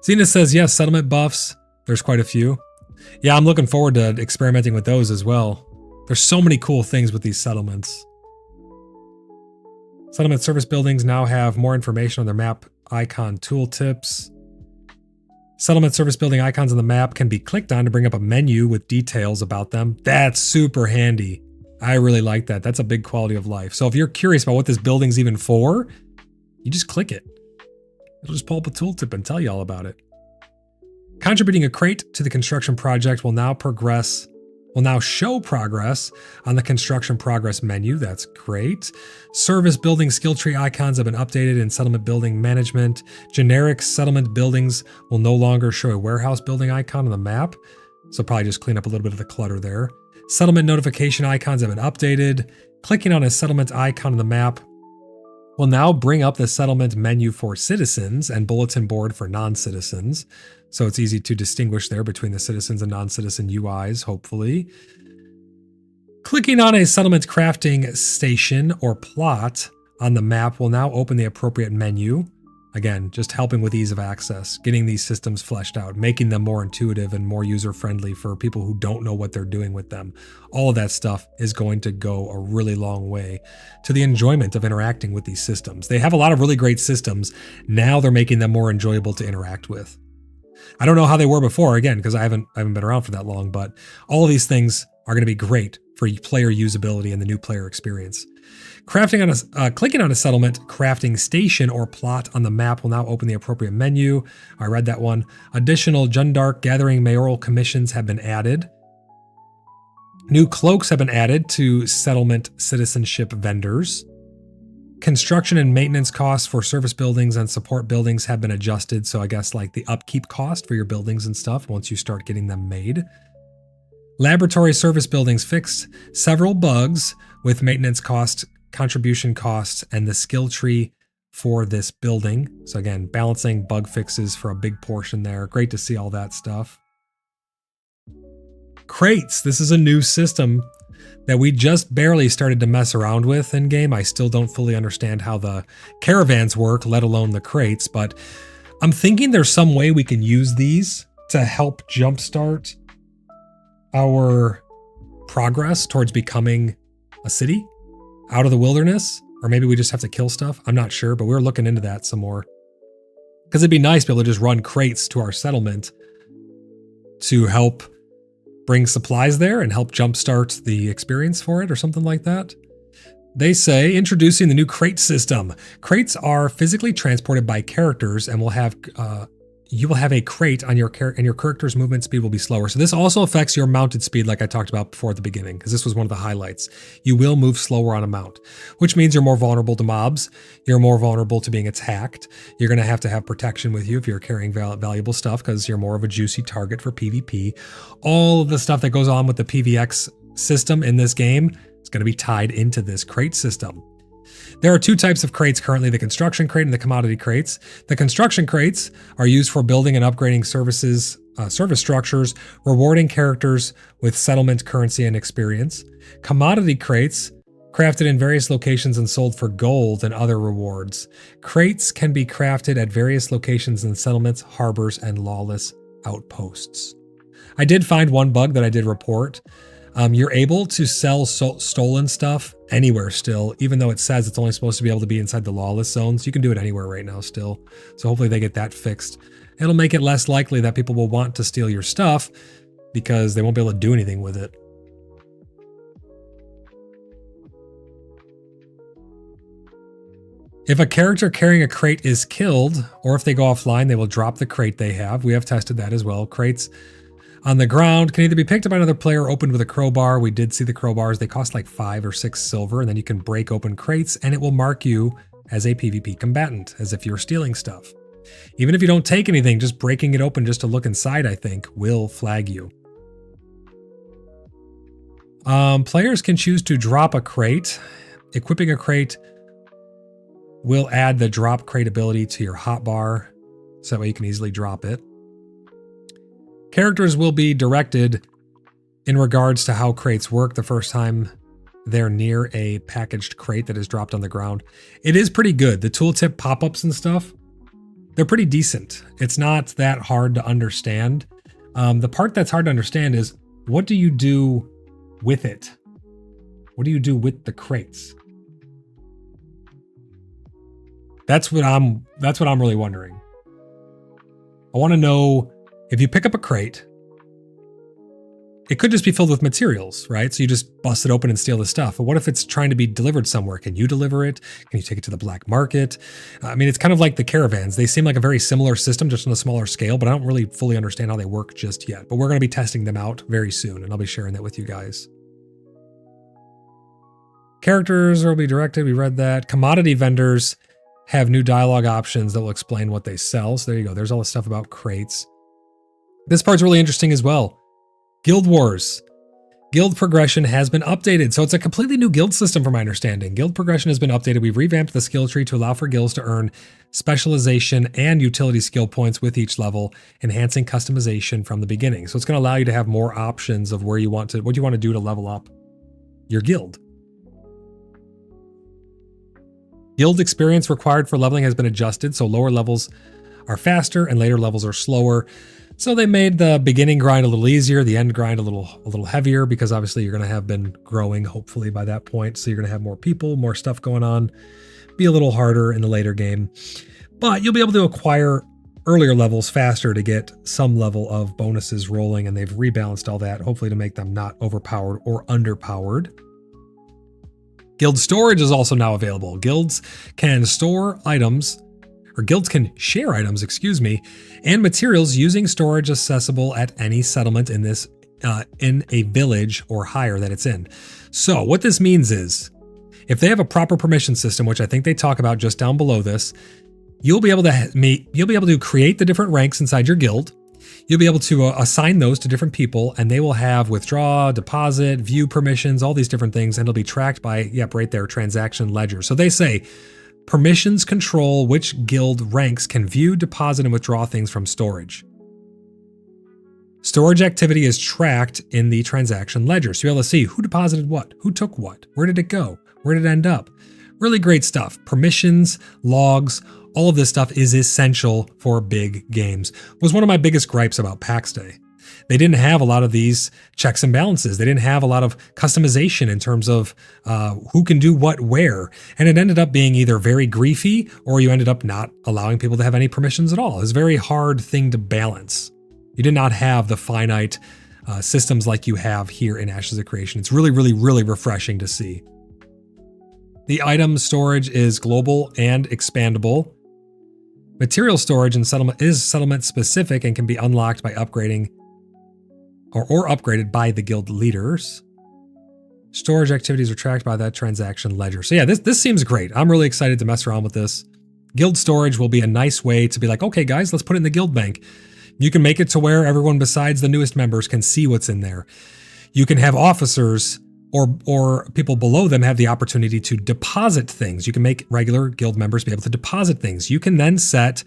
Speaker 1: Zena says, yes, settlement buffs. There's quite a few. Yeah, I'm looking forward to experimenting with those as well. There's so many cool things with these settlements. Settlement service buildings now have more information on their map icon tooltips. Settlement service building icons on the map can be clicked on to bring up a menu with details about them. That's super handy. I really like that. That's a big quality of life. So if you're curious about what this building's even for, you just click it. It'll just pull up a tooltip and tell you all about it. Contributing a crate to the construction project will now show progress on the construction progress menu. That's great. Service building skill tree icons have been updated in settlement building management. Generic settlement buildings will no longer show a warehouse building icon on the map. So probably just clean up a little bit of the clutter there. Settlement notification icons have been updated. Clicking on a settlement icon on the map will now bring up the settlement menu for citizens and bulletin board for non-citizens. So it's easy to distinguish there between the citizens and non-citizen UIs, hopefully. Clicking on a settlement crafting station or plot on the map will now open the appropriate menu. Again, just helping with ease of access, getting these systems fleshed out, making them more intuitive and more user-friendly for people who don't know what they're doing with them. All of that stuff is going to go a really long way to the enjoyment of interacting with these systems. They have a lot of really great systems. Now they're making them more enjoyable to interact with. I don't know how they were before, again, because I haven't been around for that long, but all of these things are going to be great for player usability and the new player experience. Clicking on a settlement crafting station or plot on the map will now open the appropriate menu. I read that one. Additional Jundark gathering mayoral commissions have been added. New cloaks have been added to settlement citizenship vendors. Construction and maintenance costs for service buildings and support buildings have been adjusted. So I guess like the upkeep cost for your buildings and stuff once you start getting them made. Laboratory service buildings fixed several bugs with maintenance costs, contribution costs, and the skill tree for this building. So again, balancing bug fixes for a big portion there. Great to see all that stuff. Crates. This is a new system that we just barely started to mess around with in game. I still don't fully understand how the caravans work, let alone the crates, but I'm thinking there's some way we can use these to help jumpstart our progress towards becoming a city out of the wilderness. Or maybe we just have to kill stuff. I'm not sure, but we're looking into that some more. Because it'd be nice to be able to just run crates to our settlement to help bring supplies there and help jumpstart the experience for it or something like that. They say, introducing the new crate system. Crates are physically transported by characters and will have you will have a crate on your and your character's movement speed will be slower. So this also affects your mounted speed like I talked about before at the beginning, because this was one of the highlights. You will move slower on a mount, which means you're more vulnerable to mobs. You're more vulnerable to being attacked. You're going to have protection with you if you're carrying valuable stuff because you're more of a juicy target for PvP. All of the stuff that goes on with the PvX system in this game is going to be tied into this crate system. There are two types of crates currently, the construction crate and the commodity crates. The construction crates are used for building and upgrading service structures, rewarding characters with settlement currency and experience. Commodity crates, crafted in various locations and sold for gold and other rewards. Crates can be crafted at various locations in settlements, harbors, and lawless outposts. I did find one bug that I did report. You're able to sell stolen stuff anywhere still, even though it says it's only supposed to be able to be inside the lawless zones. You can do it anywhere right now still. So hopefully they get that fixed. It'll make it less likely that people will want to steal your stuff because they won't be able to do anything with it. If a character carrying a crate is killed, or if they go offline, they will drop the crate they have. We have tested that as well. Crates on the ground can either be picked up by another player or opened with a crowbar. We did see the crowbars. They cost like 5 or 6 silver, and then you can break open crates, and it will mark you as a PvP combatant, as if you're stealing stuff. Even if you don't take anything, just breaking it open just to look inside, I think, will flag you. Players can choose to drop a crate. Equipping a crate will add the drop crate ability to your hotbar, so that way you can easily drop it. Characters will be directed in regards to how crates work the first time they're near a packaged crate that is dropped on the ground. It is pretty good. The tooltip pop-ups and stuff, they're pretty decent. It's not that hard to understand. The part that's hard to understand is, what do you do with it? What do you do with the crates? That's what I'm really wondering. I want to know, if you pick up a crate, it could just be filled with materials, right? So you just bust it open and steal the stuff. But what if it's trying to be delivered somewhere? Can you deliver it? Can you take it to the black market? I mean, it's kind of like the caravans. They seem like a very similar system, just on a smaller scale, but I don't really fully understand how they work just yet. But we're going to be testing them out very soon, and I'll be sharing that with you guys. Characters will be directed. We read that. Commodity vendors have new dialogue options that will explain what they sell. So there you go. There's all the stuff about crates. This part's really interesting as well. Guild Wars. Guild progression has been updated. So it's a completely new guild system from my understanding. Guild progression has been updated. We've revamped the skill tree to allow for guilds to earn specialization and utility skill points with each level, enhancing customization from the beginning. So it's going to allow you to have more options of where you want to, what you want to do to level up your guild. Guild experience required for leveling has been adjusted, so lower levels are faster and later levels are slower. So they made the beginning grind a little easier, the end grind a little heavier, because obviously you're going to have been growing hopefully by that point. So you're going to have more people, more stuff going on, be a little harder in the later game. But you'll be able to acquire earlier levels faster to get some level of bonuses rolling, and they've rebalanced all that, hopefully to make them not overpowered or underpowered. Guild storage is also now available. Guilds can store items, or guilds can share items, and materials using storage accessible at any settlement in this in a village or higher that it's in. So what this means is, if they have a proper permission system, which I think they talk about just down below this, you'll be able to create the different ranks inside your guild. You'll be able to assign those to different people, and they will have withdraw, deposit, view permissions, all these different things, and it'll be tracked by, yep, right there, transaction ledger. So they say permissions control which guild ranks can view, deposit, and withdraw things from storage. Storage activity is tracked in the transaction ledger. So you'll be able to see who deposited what, who took what, where did it go, where did it end up. Really great stuff. Permissions, logs, all of this stuff is essential for big games. It was one of my biggest gripes about PAX Day. They didn't have a lot of these checks and balances. They didn't have a lot of customization in terms of who can do what where. And it ended up being either very griefy, or you ended up not allowing people to have any permissions at all. It was a very hard thing to balance. You did not have the finite systems like you have here in Ashes of Creation. It's really, really, really refreshing to see. The item storage is global and expandable. Material storage and settlement is settlement specific and can be unlocked by upgrading or upgraded by the guild leaders. Storage activities are tracked by that transaction ledger. So yeah, this seems great. I'm really excited to mess around with this. Guild storage will be a nice way to be like, okay guys, let's put it in the guild bank. You can make it to where everyone besides the newest members can see what's in there. You can have officers or people below them have the opportunity to deposit things. You can make regular guild members be able to deposit things. You can then set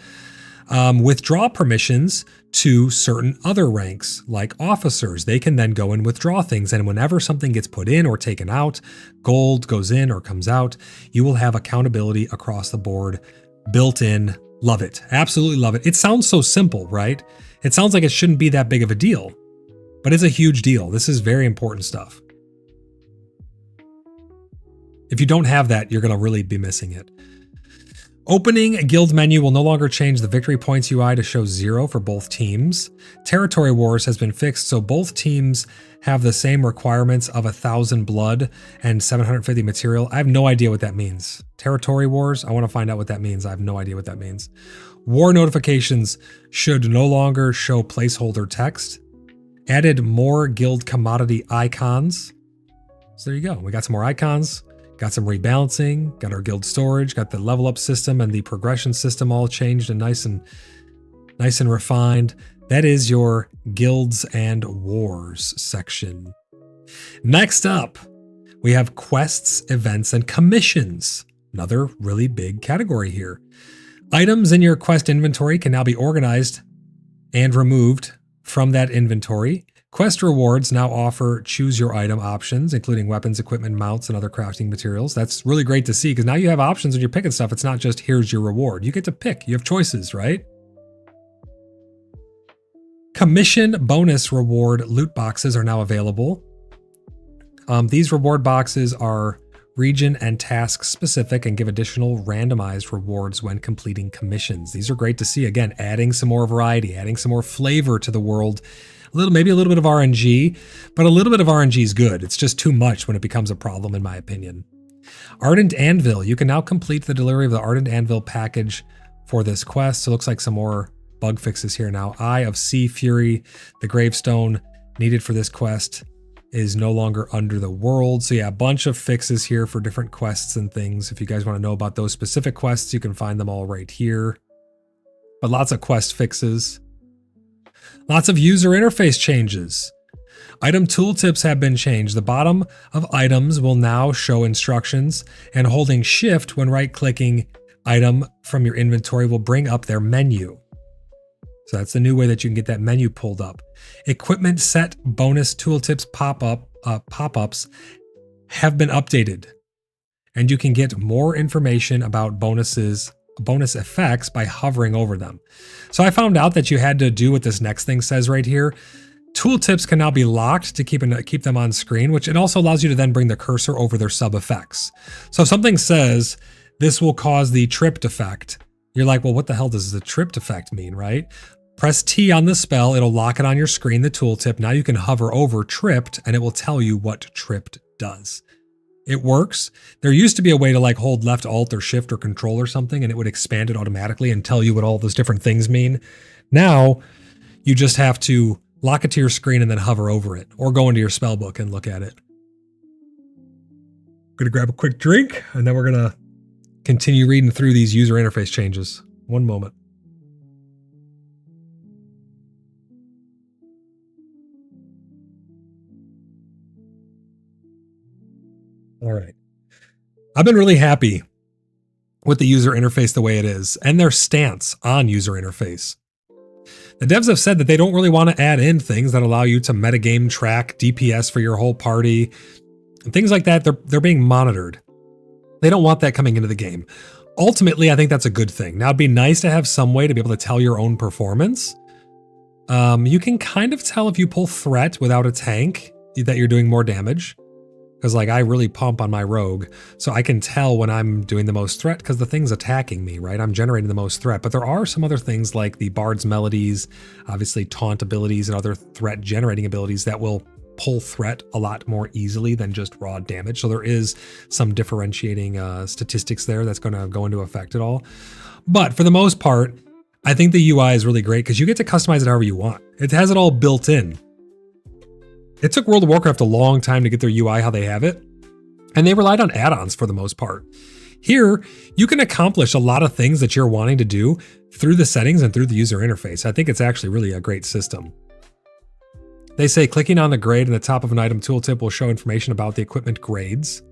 Speaker 1: withdraw permissions to certain other ranks, like officers. They can then go and withdraw things. And whenever something gets put in or taken out, gold goes in or comes out, you will have accountability across the board built in. Love it. Absolutely love it. It sounds so simple, right? It sounds like it shouldn't be that big of a deal, but it's a huge deal. This is very important stuff. If you don't have that, you're going to really be missing it. Opening a guild menu will no longer change the victory points UI to show 0 for both teams. Territory Wars has been fixed, so both teams have the same requirements of 1,000 blood and 750 material. I have no idea what that means. Territory Wars? I want to find out what that means. I have no idea what that means. War notifications should no longer show placeholder text. Added more guild commodity icons. So there you go. We got some more icons. Got some rebalancing, got our guild storage, got the level up system and the progression system all changed and nice and refined. That is your guilds and wars section. Next up, we have quests, events, and commissions. Another really big category here. Items in your quest inventory can now be organized and removed from that inventory. Quest rewards now offer choose your item options, including weapons, equipment, mounts, and other crafting materials. That's really great to see because now you have options when you're picking stuff. It's not just here's your reward. You get to pick. You have choices, right? Commission bonus reward loot boxes are now available. These reward boxes are region and task specific and give additional randomized rewards when completing commissions. These are great to see. Again, adding some more variety, adding some more flavor to the world. Maybe a little bit of RNG, but a little bit of RNG is good. It's just too much when it becomes a problem, in my opinion. Ardent Anvil. You can now complete the delivery of the Ardent Anvil package for this quest. So it looks like some more bug fixes here now. Eye of Sea Fury, the gravestone needed for this quest, is no longer under the world. So yeah, a bunch of fixes here for different quests and things. If you guys want to know about those specific quests, you can find them all right here. But lots of quest fixes. Lots of user interface changes. Item tooltips have been changed. The bottom of items will now show instructions, and holding shift when right-clicking item from your inventory will bring up their menu. So that's the new way that you can get that menu pulled up. Equipment set bonus tooltips pop-ups have been updated, and you can get more information about bonus effects by hovering over them. So I found out that you had to do what this next thing says right here. Tooltips can now be locked to keep them on screen, which it also allows you to then bring the cursor over their sub effects. So if something says this will cause the tripped effect, you're like, well, what the hell does the tripped effect mean, right? Press T on the spell, it'll lock it on your screen, the tooltip. Now you can hover over tripped and it will tell you what tripped does. It works. There used to be a way to like hold left alt or shift or control or something and it would expand it automatically and tell you what all those different things mean. Now you just have to lock it to your screen and then hover over it or go into your spell book and look at it. I'm going to grab a quick drink and then we're going to continue reading through these user interface changes. One moment. All right. I've been really happy with the user interface the way it is and their stance on user interface. The devs have said that they don't really want to add in things that allow you to metagame track DPS for your whole party and things like that. They're being monitored. They don't want that coming into the game. Ultimately, I think that's a good thing. Now, it'd be nice to have some way to be able to tell your own performance. You can kind of tell if you pull threat without a tank that you're doing more damage. Because like I really pump on my rogue, so I can tell when I'm doing the most threat because the thing's attacking me, right? I'm generating the most threat. But there are some other things like the Bard's Melodies, obviously taunt abilities and other threat generating abilities that will pull threat a lot more easily than just raw damage. So there is some differentiating statistics there that's going to go into effect at all. But for the most part, I think the UI is really great because you get to customize it however you want. It has it all built in. It took World of Warcraft a long time to get their UI how they have it, and they relied on add-ons for the most part. Here, you can accomplish a lot of things that you're wanting to do through the settings and through the user interface. I think it's actually really a great system. They say clicking on the grade in the top of an item tooltip will show information about the equipment grades.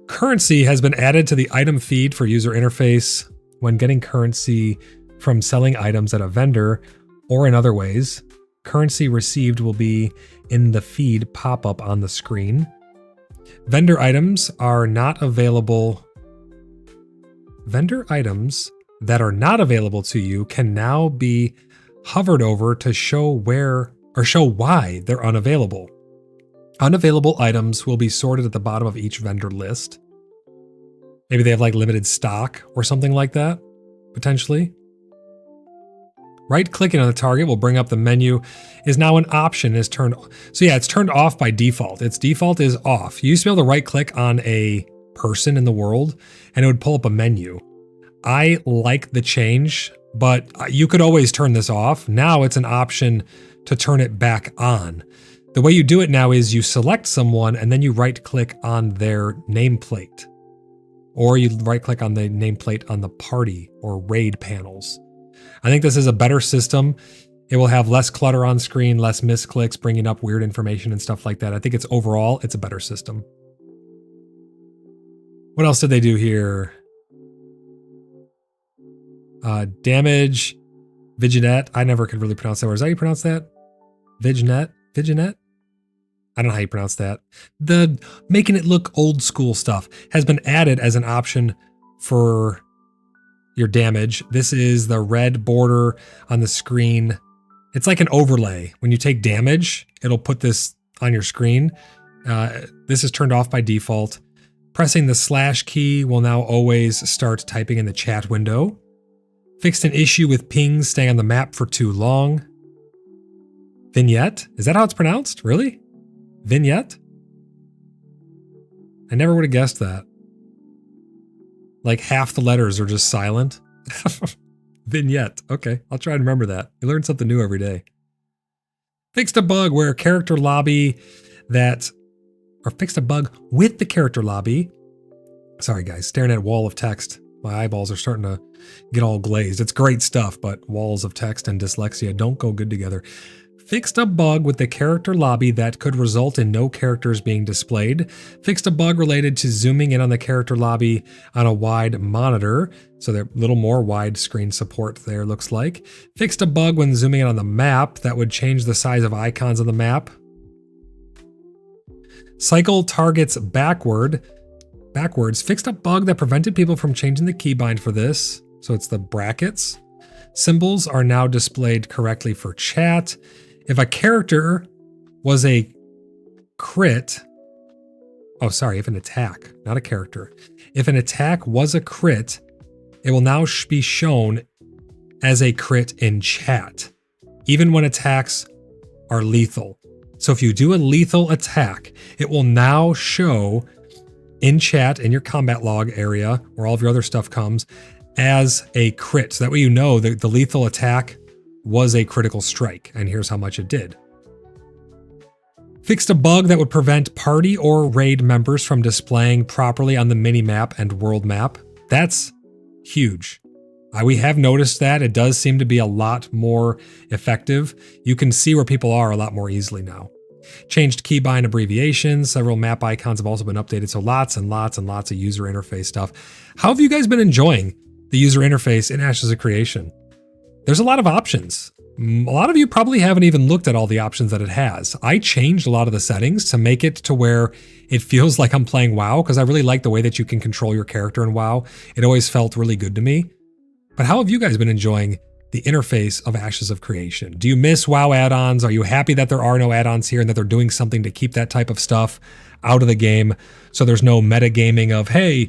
Speaker 1: Currency has been added to the item feed for user interface when getting currency from selling items at a vendor or in other ways. Currency received will be in the feed pop-up on the screen. Vendor items are not available. Vendor items that are not available to you can now be hovered over to show where or show why they're unavailable. Unavailable items will be sorted at the bottom of each vendor list. Maybe they have like limited stock or something like that, potentially. Right-clicking on the target will bring up the menu. Is now an option, is turned. So yeah, it's turned off by default. Its default is off. You used to be able to right-click on a person in the world and it would pull up a menu. I like the change, but you could always turn this off. Now it's an option to turn it back on. The way you do it now is you select someone and then you right-click on their nameplate. Or you right-click on the nameplate on the party or raid panels. I think this is a better system. It will have less clutter on screen, less misclicks, bringing up weird information and stuff like that. I think it's overall, it's a better system. What else did they do here? Damage, Viginet. I never could really pronounce that word. Is that how you pronounce that? Viginet? Viginet? I don't know how you pronounce that. The making it look old school stuff has been added as an option for your damage. This is the red border on the screen. It's like an overlay. When you take damage, it'll put this on your screen. This is turned off by default. Pressing the slash key will now always start typing in the chat window. Fixed an issue with pings staying on the map for too long. Vignette? Is that how it's pronounced? Really? Vignette? I never would have guessed that. Like half the letters are just silent. Vignette. Okay, I'll try and remember that. You learn something new every day. Fixed a bug where character lobby fixed a bug with the character lobby. Sorry guys, staring at a wall of text. My eyeballs are starting to get all glazed. It's great stuff, but walls of text and dyslexia don't go good together. Fixed a bug with the character lobby that could result in no characters being displayed. Fixed a bug related to zooming in on the character lobby on a wide monitor. So there's a little more widescreen support there, looks like. Fixed a bug when zooming in on the map that would change the size of icons on the map. Cycle targets backwards. Fixed a bug that prevented people from changing the keybind for this. So it's the brackets. Symbols are now displayed correctly for chat. If a character was a crit, if an attack, not a character. If an attack was a crit, it will now be shown as a crit in chat, even when attacks are lethal. So if you do a lethal attack, it will now show in chat in your combat log area where all of your other stuff comes as a crit. So that way you know that the lethal attack was a critical strike, and here's how much it did. Fixed a bug that would prevent party or raid members from displaying properly on the mini-map and world map. That's huge. We have noticed that. It does seem to be a lot more effective. You can see where people are a lot more easily now. Changed keybind abbreviations. Several map icons have also been updated, so lots and lots and lots of user interface stuff. How have you guys been enjoying the user interface in Ashes of Creation? There's a lot of options. A lot of you probably haven't even looked at all the options that it has. I changed a lot of the settings to make it to where it feels like I'm playing WoW, because I really like the way that you can control your character in WoW. It always felt really good to me. But how have you guys been enjoying the interface of Ashes of Creation? Do you miss WoW add-ons? Are you happy that there are no add-ons here and that they're doing something to keep that type of stuff out of the game so there's no metagaming of, hey,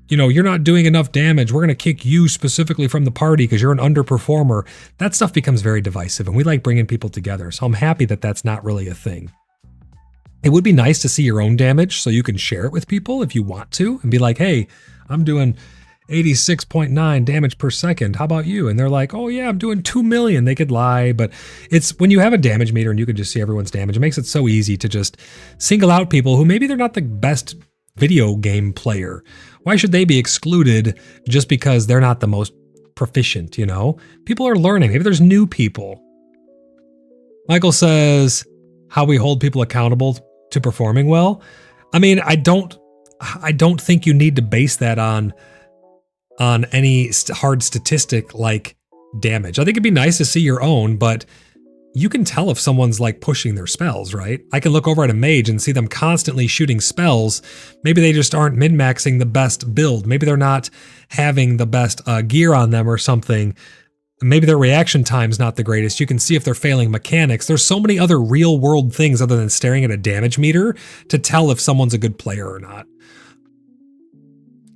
Speaker 1: you know, you're not doing enough damage, we're going to kick you specifically from the party because you're an underperformer? That stuff becomes very divisive, and we like bringing people together, so I'm happy that that's not really a thing. It would be nice to see your own damage so you can share it with people if you want to and be like, hey, I'm doing 86.9 damage per second. How about you? And they're like, oh yeah, I'm doing 2 million. They could lie, but it's when you have a damage meter and you can just see everyone's damage, it makes it so easy to just single out people who maybe they're not the best video game player. Why should they be excluded just because they're not the most proficient, you know? People are learning. Maybe there's new people. Michael says, how we hold people accountable to performing well. I mean, I don't think you need to base that on any hard statistic like damage. I think it'd be nice to see your own, but you can tell if someone's like pushing their spells, right? I can look over at a mage and see them constantly shooting spells. Maybe they just aren't min-maxing the best build. Maybe they're not having the best gear on them or something. Maybe their reaction time's not the greatest. You can see if they're failing mechanics. There's so many other real world things other than staring at a damage meter to tell if someone's a good player or not.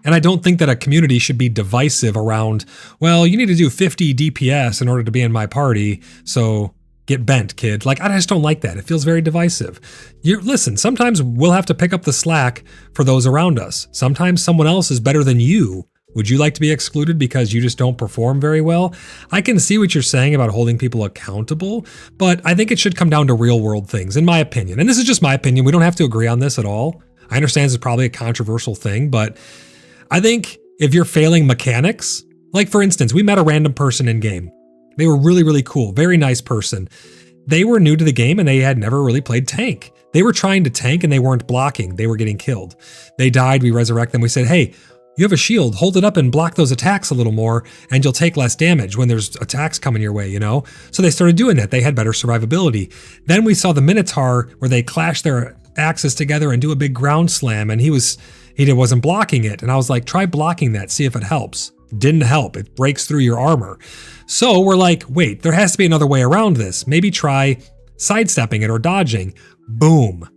Speaker 1: And I don't think that a community should be divisive around, well, you need to do 50 DPS in order to be in my party, so get bent, kid. Like, I just don't like that. It feels very divisive. Listen, sometimes we'll have to pick up the slack for those around us. Sometimes someone else is better than you. Would you like to be excluded because you just don't perform very well? I can see what you're saying about holding people accountable, but I think it should come down to real world things, in my opinion. And this is just my opinion. We don't have to agree on this at all. I understand this is probably a controversial thing, but I think if you're failing mechanics, like for instance, we met a random person in game. They were really, really cool. Very nice person. They were new to the game and they had never really played tank. They were trying to tank and they weren't blocking. They were getting killed. They died. We resurrect them. We said, hey, you have a shield. Hold it up and block those attacks a little more and you'll take less damage when there's attacks coming your way, you know? So they started doing that. They had better survivability. Then we saw the Minotaur where they clash their axes together and do a big ground slam and he wasn't blocking it. And I was like, try blocking that, see if it helps. Didn't help. It breaks through your armor. So we're like, wait, there has to be another way around this. Maybe try sidestepping it or dodging. Boom.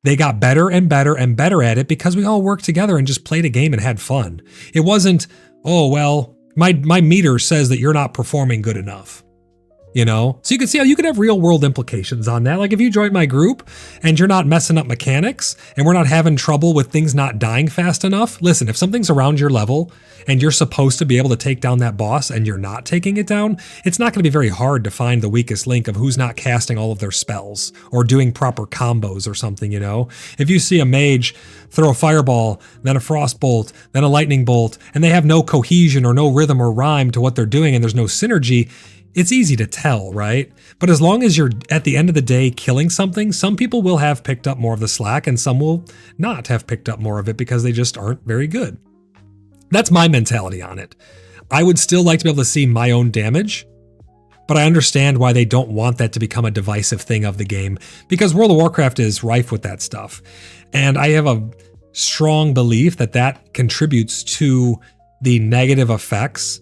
Speaker 1: They got better and better and better at it because we all worked together and just played a game and had fun. It wasn't, oh, well, my meter says that you're not performing good enough. You know, so you can see how you could have real world implications on that. Like if you join my group and you're not messing up mechanics and we're not having trouble with things not dying fast enough. Listen, if something's around your level and you're supposed to be able to take down that boss and you're not taking it down, it's not going to be very hard to find the weakest link of who's not casting all of their spells or doing proper combos or something, you know? If you see a mage throw a fireball, then a frost bolt, then a lightning bolt, and they have no cohesion or no rhythm or rhyme to what they're doing and there's no synergy, it's easy to tell, right? But as long as you're at the end of the day killing something, some people will have picked up more of the slack and some will not have picked up more of it because they just aren't very good. That's my mentality on it. I would still like to be able to see my own damage, but I understand why they don't want that to become a divisive thing of the game because World of Warcraft is rife with that stuff. And I have a strong belief that that contributes to the negative effects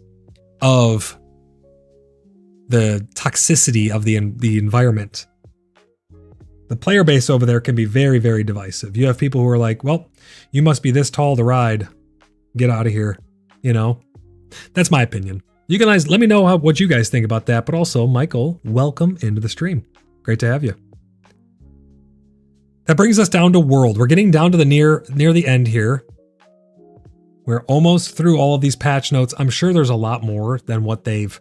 Speaker 1: of the toxicity of the environment. The player base over there can be very, very divisive. You have people who are like, well, you must be this tall to ride. Get out of here. You know, that's my opinion. You guys, let me know what you guys think about that. But also, Michael, welcome into the stream. Great to have you. That brings us down to world. We're getting down to the near the end here. We're almost through all of these patch notes. I'm sure there's a lot more than what they've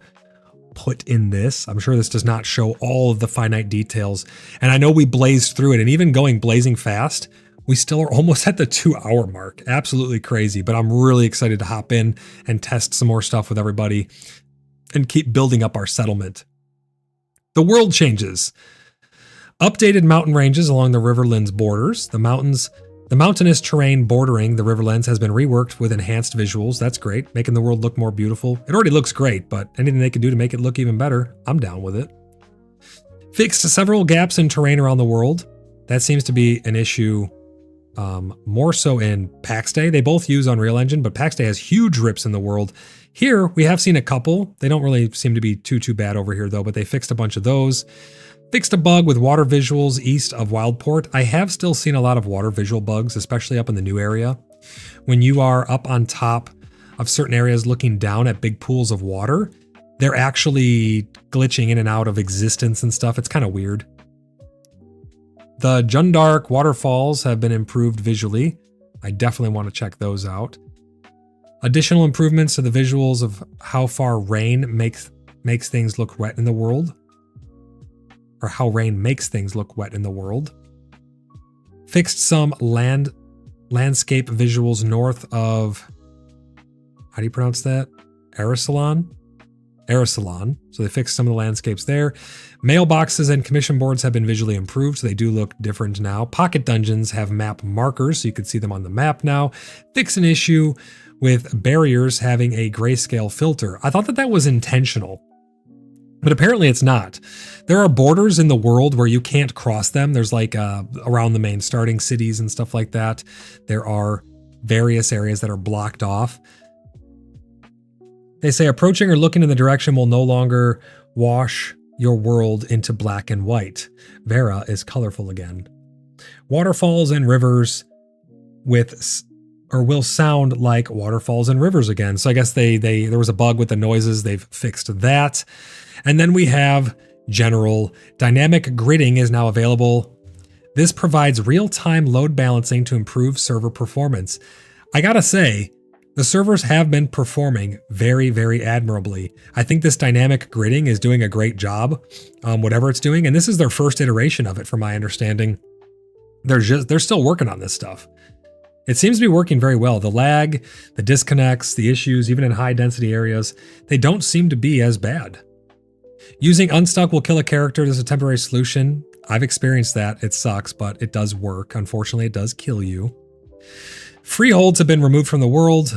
Speaker 1: put in this. I'm sure this does not show all of the finite details. And I know we blazed through it, and even going blazing fast, we still are almost at the 2-hour mark. Absolutely crazy, but I'm really excited to hop in and test some more stuff with everybody and keep building up our settlement. The world changes. Updated mountain ranges along the Riverlands borders. The mountainous terrain bordering the Riverlands has been reworked with enhanced visuals. That's great, making the world look more beautiful. It already looks great, but anything they can do to make it look even better, I'm down with it. Fixed several gaps in terrain around the world. That seems to be an issue more so in PAX Day. They both use Unreal Engine, but PAX Day has huge rips in the world. Here, we have seen a couple. They don't really seem to be too bad over here, though, but they fixed a bunch of those. Fixed a bug with water visuals east of Wildport. I have still seen a lot of water visual bugs, especially up in the new area. When you are up on top of certain areas looking down at big pools of water, they're actually glitching in and out of existence and stuff. It's kind of weird. The Jundark waterfalls have been improved visually. I definitely want to check those out. Additional improvements to the visuals of how far rain makes things look wet in the world. Or how rain makes things look wet in the world. Fixed some landscape visuals north of, how do you pronounce that? Arisalon? Arisalon. So they fixed some of the landscapes there. Mailboxes and commission boards have been visually improved, so they do look different now. Pocket dungeons have map markers, so you can see them on the map now. Fix an issue with barriers having a grayscale filter. I thought that was intentional, but apparently it's not. There are borders in the world where you can't cross them. There's like around the main starting cities and stuff like that. There are various areas that are blocked off. They say approaching or looking in the direction will no longer wash your world into black and white. Verra is colorful again. Waterfalls and rivers will sound like waterfalls and rivers again. So I guess there was a bug with the noises. They've fixed that. And then we have general dynamic gridding is now available. This provides real-time load balancing to improve server performance. I gotta say, the servers have been performing very, very admirably. I think this dynamic gridding is doing a great job, whatever it's doing. And this is their first iteration of it, from my understanding. They're still working on this stuff. It seems to be working very well. The lag, the disconnects, the issues, even in high density areas, they don't seem to be as bad. Using unstuck will kill a character as a temporary solution. I've experienced that. It sucks, but it does work. Unfortunately, it does kill you. Freeholds have been removed from the world.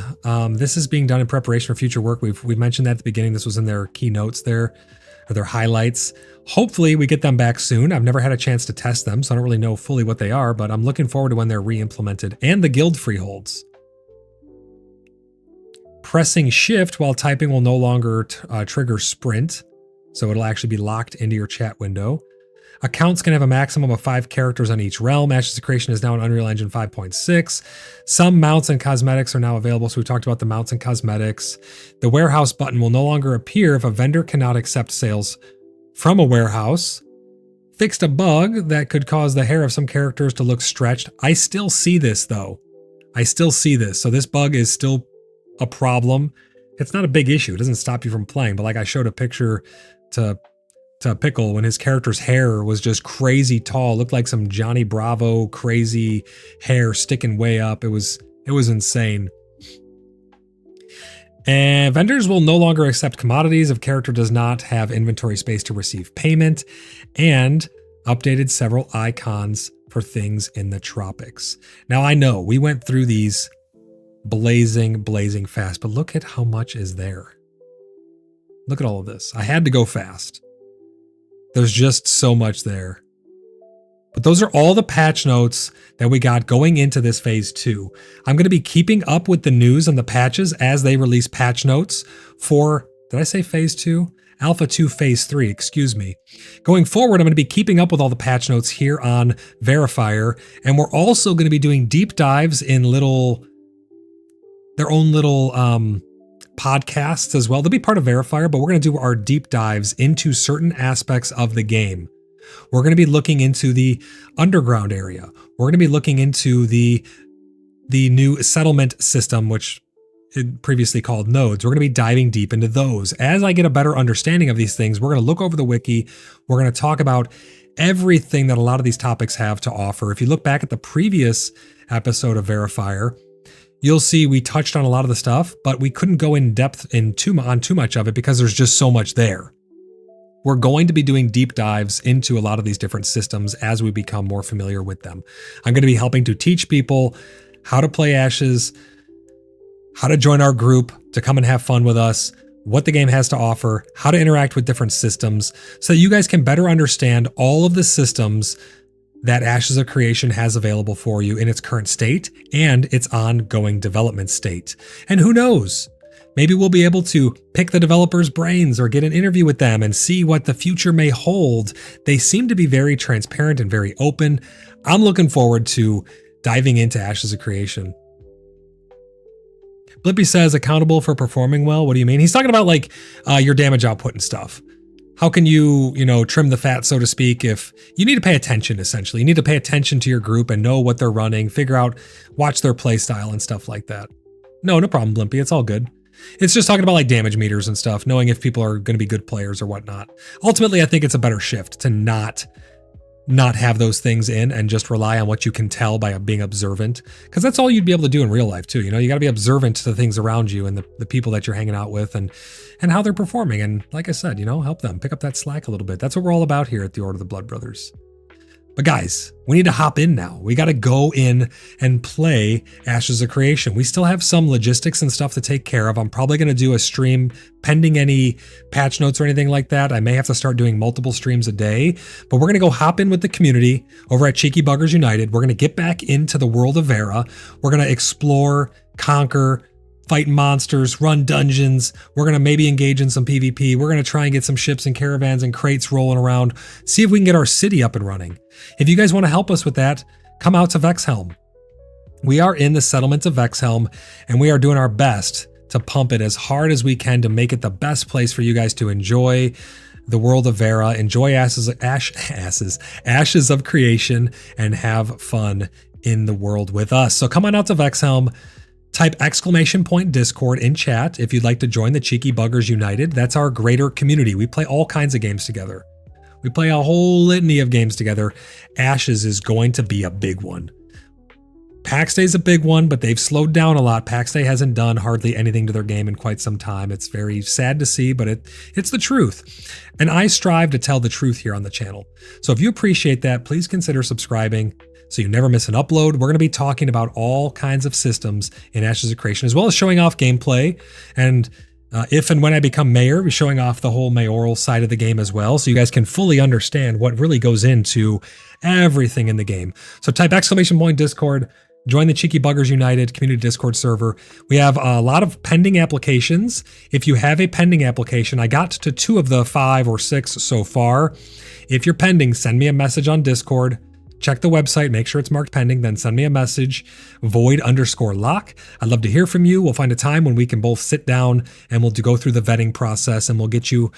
Speaker 1: This is being done in preparation for future work. We've mentioned that at the beginning. This was in their keynotes there, or their highlights. Hopefully we get them back soon. I've never had a chance to test them, so I don't really know fully what they are, but I'm looking forward to when they're re-implemented. And the guild freeholds. Pressing shift while typing will no longer trigger sprint, so it'll actually be locked into your chat window. Accounts can have a maximum of 5 characters on each realm. Ashes of Creation is now in Unreal Engine 5.6. Some mounts and cosmetics are now available, so we talked about the mounts and cosmetics. The warehouse button will no longer appear if a vendor cannot accept sales from a warehouse. Fixed a bug that could cause the hair of some characters to look stretched. I still see this, though. I still see this, so this bug is still a problem. It's not a big issue. It doesn't stop you from playing, but like I showed a picture to Pickle when his character's hair was just crazy tall, looked like some Johnny Bravo crazy hair sticking way up. It was insane. And vendors will no longer accept commodities if character does not have inventory space to receive payment, and updated several icons for things in the tropics. Now I know we went through these blazing fast, but look at how much is there. Look at all of this. I had to go fast. There's just so much there. But those are all the patch notes that we got going into this phase 2. I'm going to be keeping up with the news and the patches as they release patch notes for, did I say phase 2? Alpha 2 phase 3, excuse me. Going forward, I'm going to be keeping up with all the patch notes here on VerraFire, and we're also going to be doing deep dives in their own little podcasts as well. They'll be part of VerraFire, but we're going to do our deep dives into certain aspects of the game. We're going to be looking into the underground area. We're going to be looking into the new settlement system, which it previously called nodes. We're going to be diving deep into those. As I get a better understanding of these things, we're going to look over the wiki. We're going to talk about everything that a lot of these topics have to offer. If you look back at the previous episode of VerraFire, you'll see we touched on a lot of the stuff, but we couldn't go in depth on too much of it because there's just so much there. We're going to be doing deep dives into a lot of these different systems as we become more familiar with them. I'm going to be helping to teach people how to play Ashes, how to join our group, to come and have fun with us, what the game has to offer, how to interact with different systems, so that you guys can better understand all of the systems that Ashes of Creation has available for you in its current state and its ongoing development state. And who knows? Maybe we'll be able to pick the developers' brains or get an interview with them and see what the future may hold. They seem to be very transparent and very open. I'm looking forward to diving into Ashes of Creation. Blippy says, accountable for performing well. What do you mean? He's talking about like your damage output and stuff. How can you trim the fat, so to speak, if you need to pay attention, essentially. You need to pay attention to your group and know what they're running, watch their play style and stuff like that. No problem, Blimpy. It's all good. It's just talking about like damage meters and stuff, knowing if people are going to be good players or whatnot. Ultimately, I think it's a better shift to not have those things in and just rely on what you can tell by being observant, because that's all you'd be able to do in real life too. You got to be observant to the things around you and the people that you're hanging out with and how they're performing. And like I said, help them pick up that slack a little bit. That's what we're all about here at the Order of the Blood Brothers. But guys, we need to hop in now. We got to go in and play Ashes of Creation. We still have some logistics and stuff to take care of. I'm probably going to do a stream pending any patch notes or anything like that. I may have to start doing multiple streams a day, but we're going to go hop in with the community over at Cheeky Buggers United. We're going to get back into the world of Verra. We're going to explore, conquer, fight monsters, run dungeons. We're going to maybe engage in some PvP. We're going to try and get some ships and caravans and crates rolling around. See if we can get our city up and running. If you guys want to help us with that, come out to Vexhelm. We are in the settlement of Vexhelm, and we are doing our best to pump it as hard as we can to make it the best place for you guys to enjoy the world of Verra, enjoy Ashes of Creation, and have fun in the world with us. So come on out to Vexhelm. Type !Discord in chat if you'd like to join the Cheeky Buggers United. That's our greater community. We play all kinds of games together. We play a whole litany of games together. Ashes is going to be a big one. PAX Day is a big one, but they've slowed down a lot. PAX Day hasn't done hardly anything to their game in quite some time. It's very sad to see, but it's the truth. And I strive to tell the truth here on the channel. So if you appreciate that, please consider subscribing so you never miss an upload. We're going to be talking about all kinds of systems in Ashes of Creation, as well as showing off gameplay. And if and when I become mayor, we're showing off the whole mayoral side of the game as well, so you guys can fully understand what really goes into everything in the game. So type !Discord, join the Cheeky Buggers United community Discord server. We have a lot of pending applications. If you have a pending application, I got to 2 of the 5 or 6 so far. If you're pending, send me a message on Discord. Check the website, make sure it's marked pending, then send me a message, void_lock. I'd love to hear from you. We'll find a time when we can both sit down and we'll go through the vetting process, and we'll get you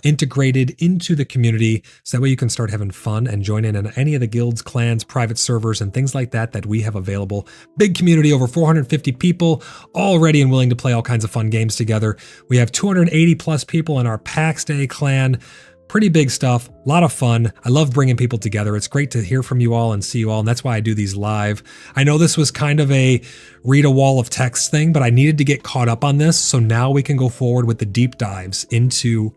Speaker 1: integrated into the community, so that way you can start having fun and join in on any of the guilds, clans, private servers, and things like that we have available. Big community, over 450 people, all ready and willing to play all kinds of fun games together. We have 280 plus people in our PAX Day clan. Pretty big stuff, a lot of fun. I love bringing people together. It's great to hear from you all and see you all, and that's why I do these live. I know this was kind of a read a wall of text thing, but I needed to get caught up on this, so now we can go forward with the deep dives into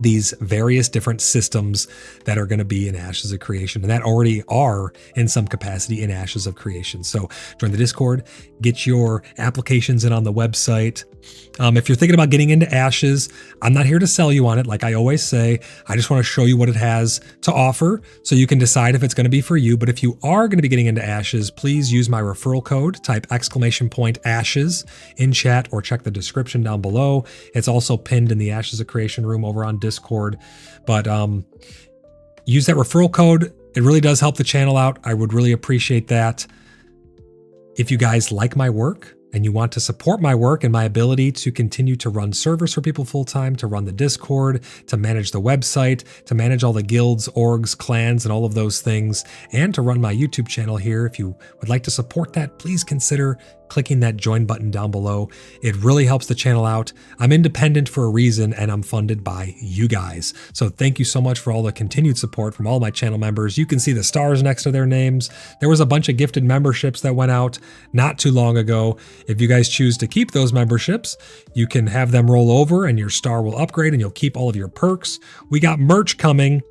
Speaker 1: these various different systems that are going to be in Ashes of Creation, and that already are in some capacity in Ashes of Creation. So join the Discord, get your applications in on the website. If you're thinking about getting into Ashes, I'm not here to sell you on it. Like I always say, I just want to show you what it has to offer so you can decide if it's going to be for you. But if you are going to be getting into Ashes, please use my referral code. Type !Ashes in chat or check the description down below. It's also pinned in the Ashes of Creation room over on Discord. But use that referral code. It really does help the channel out. I would really appreciate that. If you guys like my work and you want to support my work and my ability to continue to run servers for people full-time, to run the Discord, to manage the website, to manage all the guilds, orgs, clans, and all of those things, and to run my YouTube channel here, if you would like to support that, please consider clicking that join button down below. It really helps the channel out. I'm independent for a reason, and I'm funded by you guys. So thank you so much for all the continued support from all my channel members. You can see the stars next to their names. There was a bunch of gifted memberships that went out not too long ago. If you guys choose to keep those memberships, you can have them roll over and your star will upgrade and you'll keep all of your perks. We got merch coming.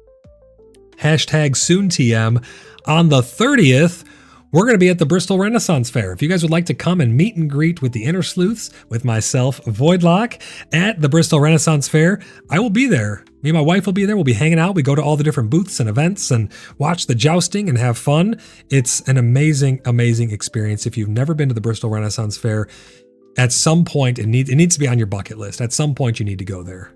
Speaker 1: #SoonTM. On the 30th, we're going to be at the Bristol Renaissance Fair. If you guys would like to come and meet and greet with the Inner Sleuths, with myself, Voidlock, at the Bristol Renaissance Fair, I will be there. Me and my wife will be there. We'll be hanging out. We go to all the different booths and events and watch the jousting and have fun. It's an amazing, amazing experience. If you've never been to the Bristol Renaissance Fair, at some point, it needs to be on your bucket list. At some point, you need to go there.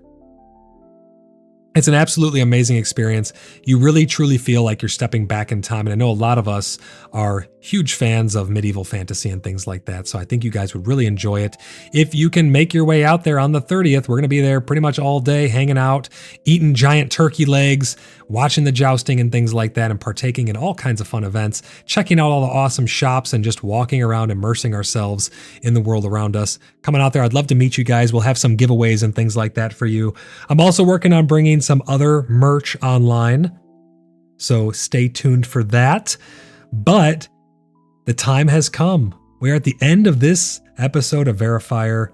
Speaker 1: It's an absolutely amazing experience. You really truly feel like you're stepping back in time. And I know a lot of us are huge fans of medieval fantasy and things like that. So I think you guys would really enjoy it. If you can make your way out there on the 30th, we're going to be there pretty much all day, hanging out, eating giant turkey legs, watching the jousting and things like that, and partaking in all kinds of fun events, checking out all the awesome shops and just walking around, immersing ourselves in the world around us. Coming out there, I'd love to meet you guys. We'll have some giveaways and things like that for you. I'm also working on bringing some other merch online, so stay tuned for that. But the time has come. We are at the end of this episode of VerraFire,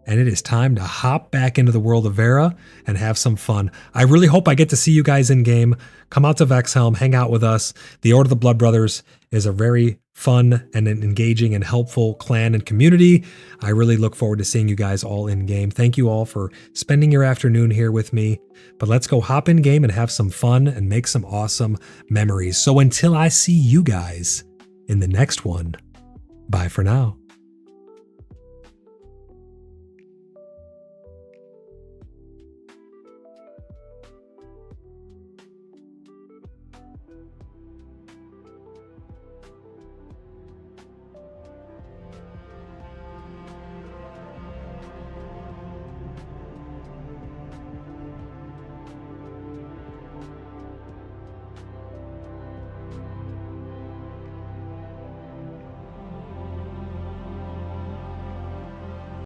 Speaker 1: and it is time to hop back into the world of Verra and have some fun. I really hope I get to see you guys in game. Come out to Vexhelm, hang out with us. The Order of the Blood Brothers is a very fun and an engaging and helpful clan and community. I really look forward to seeing you guys all in game. Thank you all for spending your afternoon here with me. But let's go hop in game and have some fun and make some awesome memories. So until I see you guys in the next one, bye for now.